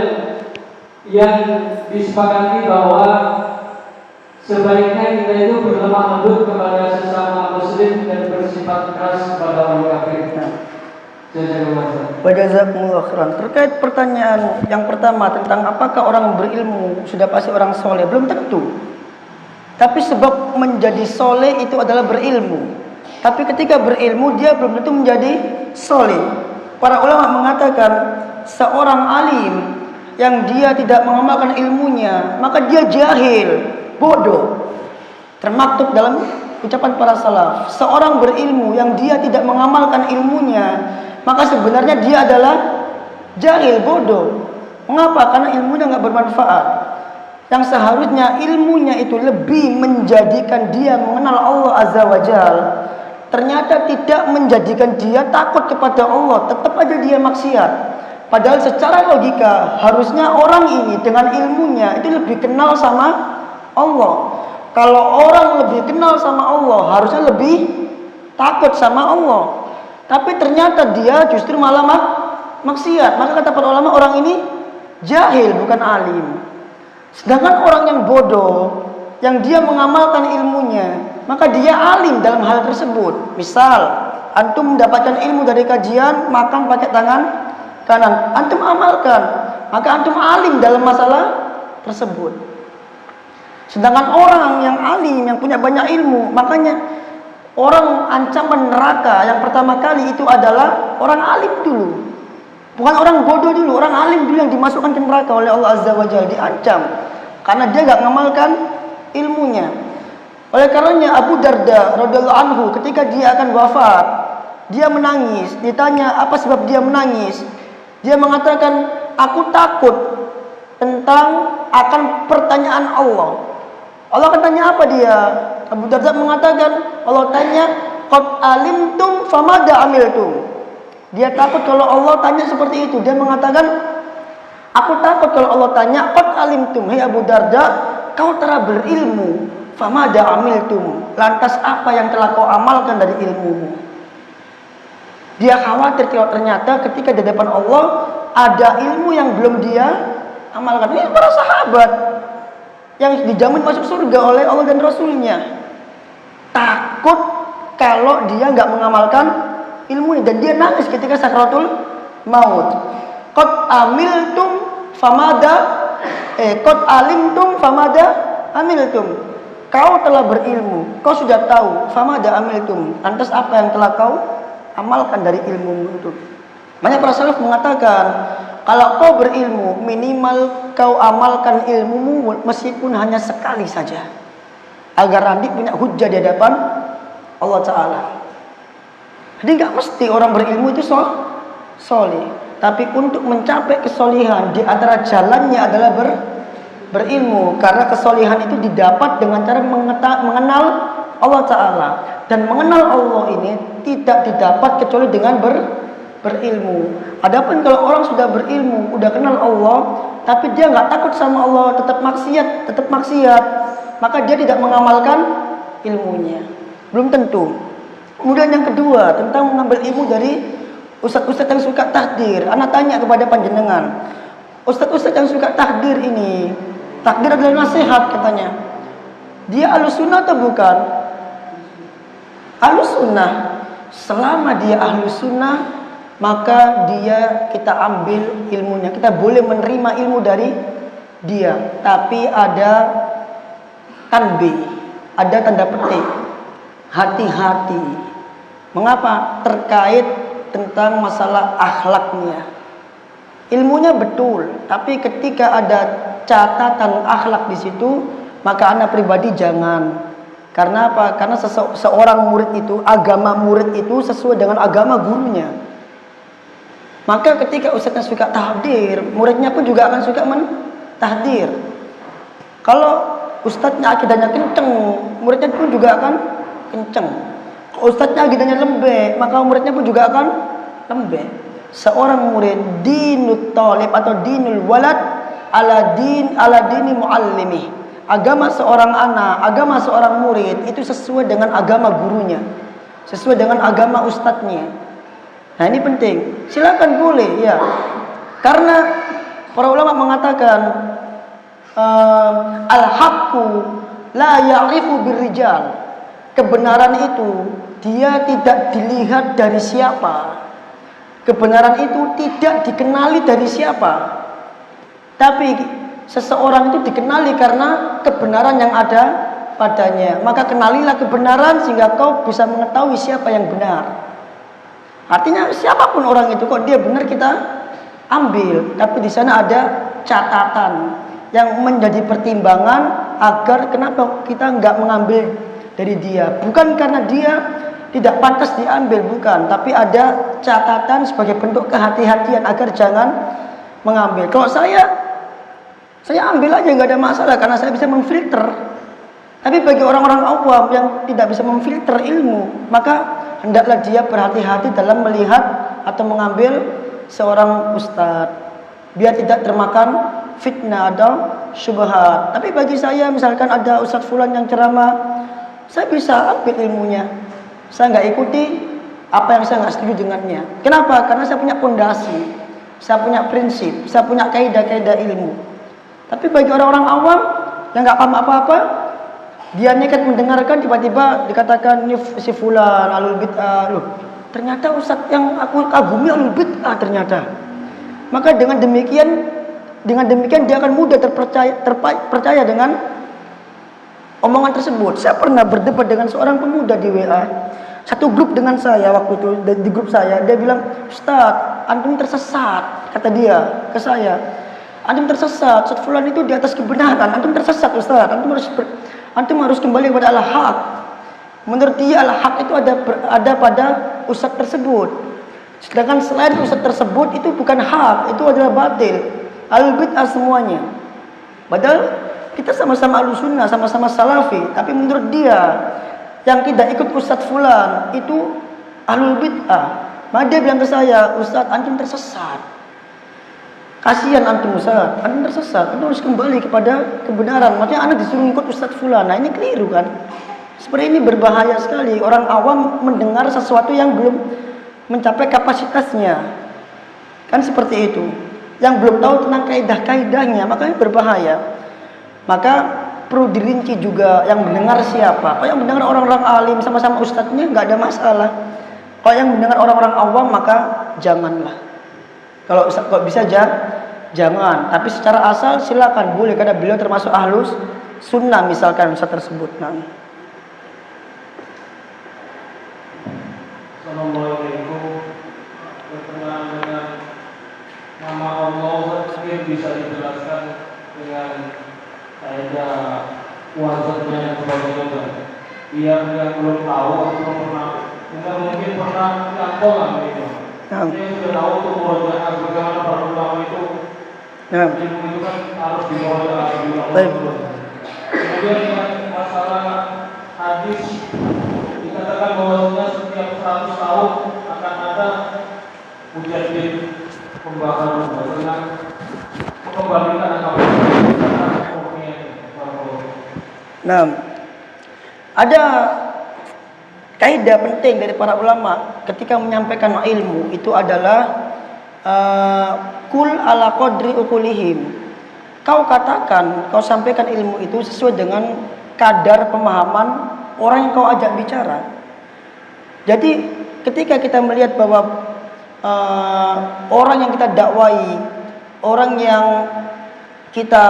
yang disepakati bahwa sebaiknya kita itu berlemah lembut kepada sesama muslim dan bersifat keras kepada orang kafir? Wajazakumullah khairan. Terkait pertanyaan yang pertama tentang apakah orang berilmu sudah pasti orang soleh, belum tentu. Tapi sebab menjadi soleh itu adalah berilmu. Tapi ketika berilmu dia belum tentu menjadi soleh. Para ulama mengatakan seorang alim yang dia tidak mengamalkan ilmunya, maka dia jahil, bodoh. Termaktub dalam ucapan para salaf, seorang berilmu yang dia tidak mengamalkan ilmunya, maka sebenarnya dia adalah jahil, bodoh. Mengapa? Karena ilmunya nggak bermanfaat. Yang seharusnya ilmunya itu lebih menjadikan dia mengenal Allah Azza wa Jal, ternyata tidak menjadikan dia takut kepada Allah, tetap aja dia maksiat. Padahal secara logika harusnya orang ini dengan ilmunya itu lebih kenal sama Allah. Kalau orang lebih kenal sama Allah, harusnya lebih takut sama Allah. Tapi ternyata dia justru malah maksiat. Maka kata para ulama, orang ini jahil, bukan alim. Sedangkan orang yang bodoh, yang dia mengamalkan ilmunya, maka dia alim dalam hal tersebut. Misal, antum mendapatkan ilmu dari kajian makan pakai tangan kanan, antum amalkan, maka antum alim dalam masalah tersebut. Sedangkan orang yang alim, yang punya banyak ilmu, makanya orang ancaman neraka yang pertama kali itu adalah orang alim dulu. Bukan orang bodoh dulu, orang alim dulu yang dimasukkan ke neraka oleh Allah Azza wa Jalla, diancam. Karena dia gak mengamalkan ilmunya. Oleh karenanya Abu Darda radhiyallahu anhu ketika dia akan wafat, dia menangis. Ditanya apa sebab dia menangis? Dia mengatakan, aku takut tentang akan pertanyaan Allah. Allah akan tanya apa dia? Abu Darda mengatakan, Allah tanya, qad alimtum famada amiltum. Dia takut kalau Allah tanya seperti itu. Dia mengatakan, aku takut kalau Allah tanya, qad alimtum, hai Abu Darda, kau telah berilmu, famada amiltum. Lantas apa yang telah kau amalkan dari ilmumu? Dia khawatir kalau ternyata ketika di depan Allah ada ilmu yang belum dia amalkan. Ini para sahabat yang dijamin masuk surga oleh Allah dan Rasulnya. Takut kalau dia nggak mengamalkan ilmunya, dan dia nangis ketika sakratul maut. Qad amiltum famada qad alimtum famada amiltum. Kau telah berilmu, kau sudah tahu, famada amiltum. Lantas apa yang telah kau amalkan dari ilmumu itu? Banyak para salaf mengatakan, kalau kau berilmu, minimal kau amalkan ilmumu meskipun hanya sekali saja, agar nanti punya hujah di hadapan Allah Ta'ala. Jadi nggak mesti orang berilmu itu soleh. Tapi untuk mencapai kesolihan, di antara jalannya adalah berilmu. Karena kesolihan itu didapat dengan cara mengenal Allah Ta'ala. Dan mengenal Allah ini tidak didapat kecuali dengan berilmu. Adapun kalau orang sudah berilmu, udah kenal Allah, tapi dia nggak takut sama Allah, tetap maksiat, maka dia tidak mengamalkan ilmunya. Belum tentu. Kemudian yang kedua, tentang mengambil ilmu dari ustadz-ustadz yang suka tahdir. Anak tanya kepada panjenengan, ustadz-ustadz yang suka tahdir ini, takdir adalah nasihat katanya. Dia ahlus sunnah atau bukan? Ahlus sunnah. Selama dia ahlus sunnah, maka kita ambil ilmunya. Kita boleh menerima ilmu dari dia. Tapi ada tanbih, ada tanda petik. Hati-hati. Mengapa? Terkait tentang masalah akhlaknya. Ilmunya betul, tapi ketika ada catatan akhlak di situ, maka anak pribadi jangan. Karena apa? Karena seorang murid itu, agama murid itu sesuai dengan agama gurunya. Maka ketika ustadznya suka tahdir, muridnya pun juga akan suka mentahdir. Kalau ustadznya akidahnya kenceng, muridnya pun juga akan kenceng. Kalau ustadznya akidahnya lembek, maka muridnya pun juga akan lembek. Seorang murid dinut talib atau dinul walad ala dini muallimi. Agama seorang anak, agama seorang murid itu sesuai dengan agama gurunya, sesuai dengan agama ustadznya. Nah ini penting. Silakan boleh ya. Karena para ulama mengatakan al-haqqu la ya'rifu birrijal. Kebenaran itu dia tidak dilihat dari siapa. Kebenaran itu tidak dikenali dari siapa. Tapi seseorang itu dikenali karena kebenaran yang ada padanya. Maka kenalilah kebenaran sehingga kau bisa mengetahui siapa yang benar. Artinya siapapun orang itu, kok dia benar kita ambil. Tapi di sana ada catatan yang menjadi pertimbangan agar kenapa kita nggak mengambil dari dia. Bukan karena dia tidak pantas diambil, bukan. Tapi ada catatan sebagai bentuk kehati-hatian agar jangan mengambil. Kalau saya ambil aja nggak ada masalah karena saya bisa memfilter. Tapi bagi orang-orang awam yang tidak bisa memfilter ilmu, maka hendaklah dia berhati-hati dalam melihat atau mengambil seorang ustadz, biar tidak termakan fitnah atau syubhat. Tapi bagi saya, misalkan ada ustadz fulan yang ceramah, saya bisa ambil ilmunya. Saya nggak ikuti apa yang saya nggak setuju dengannya. Kenapa? Karena saya punya pondasi, saya punya prinsip, saya punya kaidah-kaidah ilmu. Tapi bagi orang-orang awam yang nggak paham apa-apa, dia nekat mendengarkan, tiba-tiba dikatakan ini si fulan alul bid'ah. Loh, ternyata ustadz yang aku kagumi alul bid'ah ternyata. Maka dengan demikian dia akan mudah percaya dengan omongan tersebut. Saya pernah berdebat dengan seorang pemuda di WA. Satu grup dengan saya waktu itu, di grup saya, dia bilang, "Ustadz, antum tersesat," kata dia ke saya. "Antum tersesat, Ustadz fulan itu di atas kebenaran. Antum tersesat, Ustadz. Antum harus kembali kepada al-haq." Menurut dia al-haq itu ada pada ustadz tersebut. Sedangkan selain ustadz tersebut itu bukan hak, itu adalah batil, al-bid'ah semuanya. Padahal kita sama-sama ahlussunnah, sama-sama salafi, tapi menurut dia yang tidak ikut ustadz fulan itu ahlul bid'ah. Maka dia bilang ke saya, "Ustadz, antum tersesat. Kasihan antum Ustaz, antum tersesat, antum harus kembali kepada kebenaran." Maksudnya anak disuruh ikut Ustaz fulan. Nah ini keliru kan? Seperti ini berbahaya sekali. Orang awam mendengar sesuatu yang belum mencapai kapasitasnya. Kan seperti itu. Yang belum tahu tentang kaidah-kaidahnya, makanya berbahaya. Maka perlu dirinci juga yang mendengar siapa. Kalau yang mendengar orang-orang alim sama-sama ustadznya nggak ada masalah. Kalau yang mendengar orang-orang awam maka janganlah. Kalau bisa jangan. Tapi secara asal silakan boleh karena beliau termasuk ahlus sunnah misalkan ustadz tersebut. Nah. Assalamualaikum. Berkenaan dengan nama Allah mungkin bisa dijelaskan dengan kaidah wazannya yang sebagainya. Biar yang belum tahu atau belum pernah, mungkin pernah nyampol gitu. Saya sudah tahu tuh wazan bagaimana para ulama itu. Ilmu itu kan harus dimulai dari Allah. Kemudian masalah hadis baharu dengan mengembalikan agama Nah, ada kaidah penting dari para ulama ketika menyampaikan ilmu itu adalah kul ala qadri uqulihim. Kau katakan, kau sampaikan ilmu itu sesuai dengan kadar pemahaman orang yang kau ajak bicara. Jadi ketika kita melihat bahwa orang yang kita dakwai, orang yang kita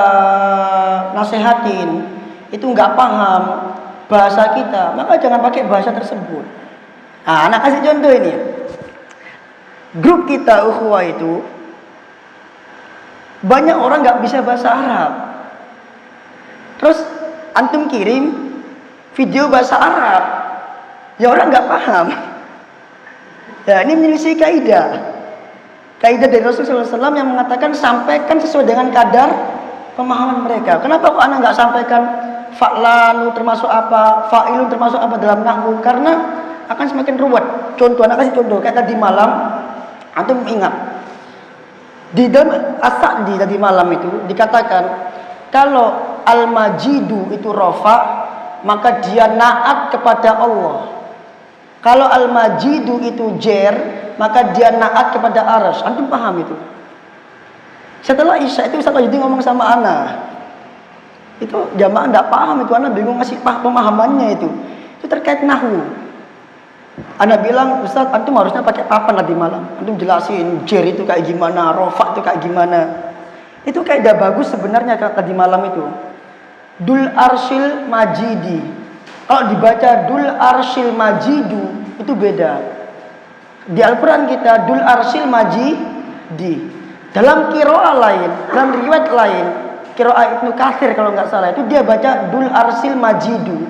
nasehatin itu nggak paham bahasa kita, maka jangan pakai bahasa tersebut. Nah, anak kasih contoh ini. Grup kita ukhuwah itu banyak orang nggak bisa bahasa Arab. Terus antum kirim video bahasa Arab, ya orang nggak paham. Ya, ini menyelisih kaidah dari Rasulullah SAW yang mengatakan sampaikan sesuai dengan kadar pemahaman mereka. Kenapa kok anak nggak sampaikan fa'lanu termasuk apa, fa'ilun termasuk apa dalam nahwu? Karena akan semakin ruwet. Contoh, anak kasih contoh. Kayak tadi malam, antum ingat di dalam as-Sa'di tadi malam itu dikatakan kalau al-majidu itu rofa, maka dia naat kepada Allah. Kalau al-majidu itu jer, maka dia naat kepada arsy. Antum paham itu? Setelah Isya itu Ustaz Wahyudi ngomong sama ana. Itu jamaah enggak paham itu, ana bingung ngasih pemahamannya itu. Itu terkait nahwu. Ana bilang, Ustaz, antum harusnya pakai papan tadi malam. Antum jelasin jer itu kayak gimana, rofa itu kayak gimana. Itu kaidah bagus sebenarnya tadi malam itu. Dul arsyil majidi. Kalau dibaca dul arsyil majidu itu beda. Di Al-Qur'an kita dul arsyil majidi. Dalam qiraah lain, dalam riwayat lain, qiraah Ibnu Katsir kalau nggak salah itu dia baca dul arsyil majidu.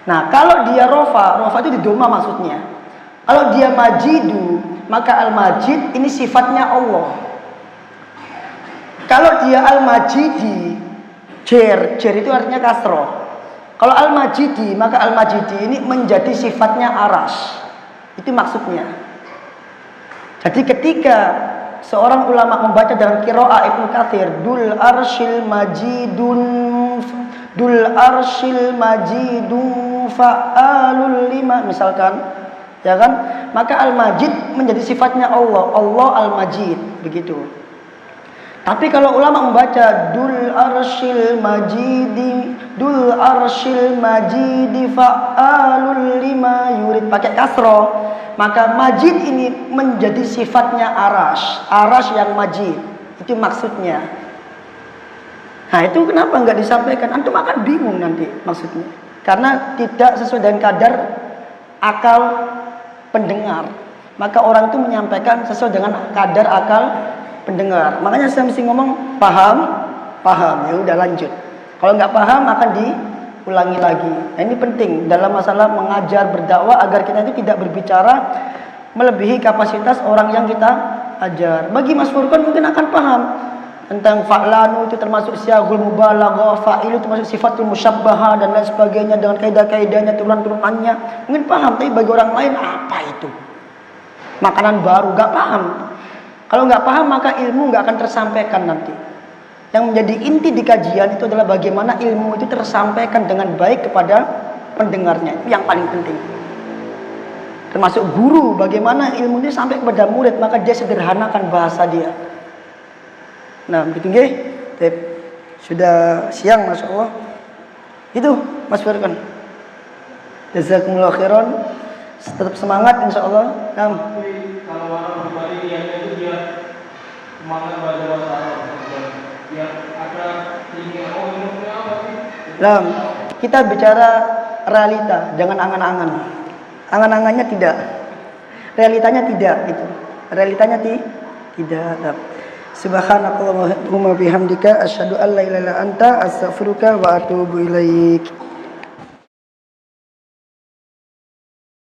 Nah, kalau dia rofa itu di doma maksudnya. Kalau dia majidu, maka al-majid ini sifatnya Allah. Kalau dia al-majidi, jer itu artinya kasroh. Kalau al-majidi, maka al-majidi ini menjadi sifatnya aras. Itu maksudnya. Jadi ketika seorang ulama membaca dalam qiraah Ibnu Katsir dul arsyil majidun fa'alul lima misalkan, ya kan? Maka al-majid menjadi sifatnya Allah. Allah al-majid, begitu. Tapi kalau ulama membaca dul arsyil majidi fa'alul lima yurid pakai kasroh, maka majid ini menjadi sifatnya aras yang majid. Itu maksudnya. Nah, itu kenapa nggak disampaikan? Antum akan bingung nanti maksudnya. Karena tidak sesuai dengan kadar akal pendengar. Maka orang itu menyampaikan sesuai dengan kadar akal pendengar. Makanya saya mesti ngomong paham, ya udah lanjut. Kalau nggak paham akan diulangi lagi. Nah, ini penting dalam masalah mengajar berdakwah agar kita itu tidak berbicara melebihi kapasitas orang yang kita ajar. Bagi Mas Furqan mungkin akan paham tentang fa'lanu itu termasuk siagul mubalaghah, fa'ilu termasuk sifatul musyabbahah dan lain sebagainya dengan kaidah-kaidahnya, turunan-turunannya. Mungkin paham, tapi bagi orang lain apa itu? Makanan baru, nggak paham. Kalau nggak paham maka ilmu nggak akan tersampaikan nanti. Yang menjadi inti di kajian itu adalah bagaimana ilmu itu tersampaikan dengan baik kepada pendengarnya. Itu yang paling penting. Termasuk guru, bagaimana ilmu ini sampai kepada murid, maka dia sederhanakan bahasa dia. Nah, begitu nggih? Sudah siang, Masya Allah. Itu Mas Firkan. Jazakumullah khairan. Tetap semangat insya Allah. Nah, kalau orang pribadi niatnya itu dia semangat baca bahasa Arab, dia ada ingin ilmunya apa sih? nah, kita bicara realita, jangan angan-angan. Angan-angannya tidak, realitanya tidak gitu. Realitanya tidak. Nah. Subhanakallahumma bihamdika asyhadu an la ilaha illa anta astaghfiruka wa atubu ilaik.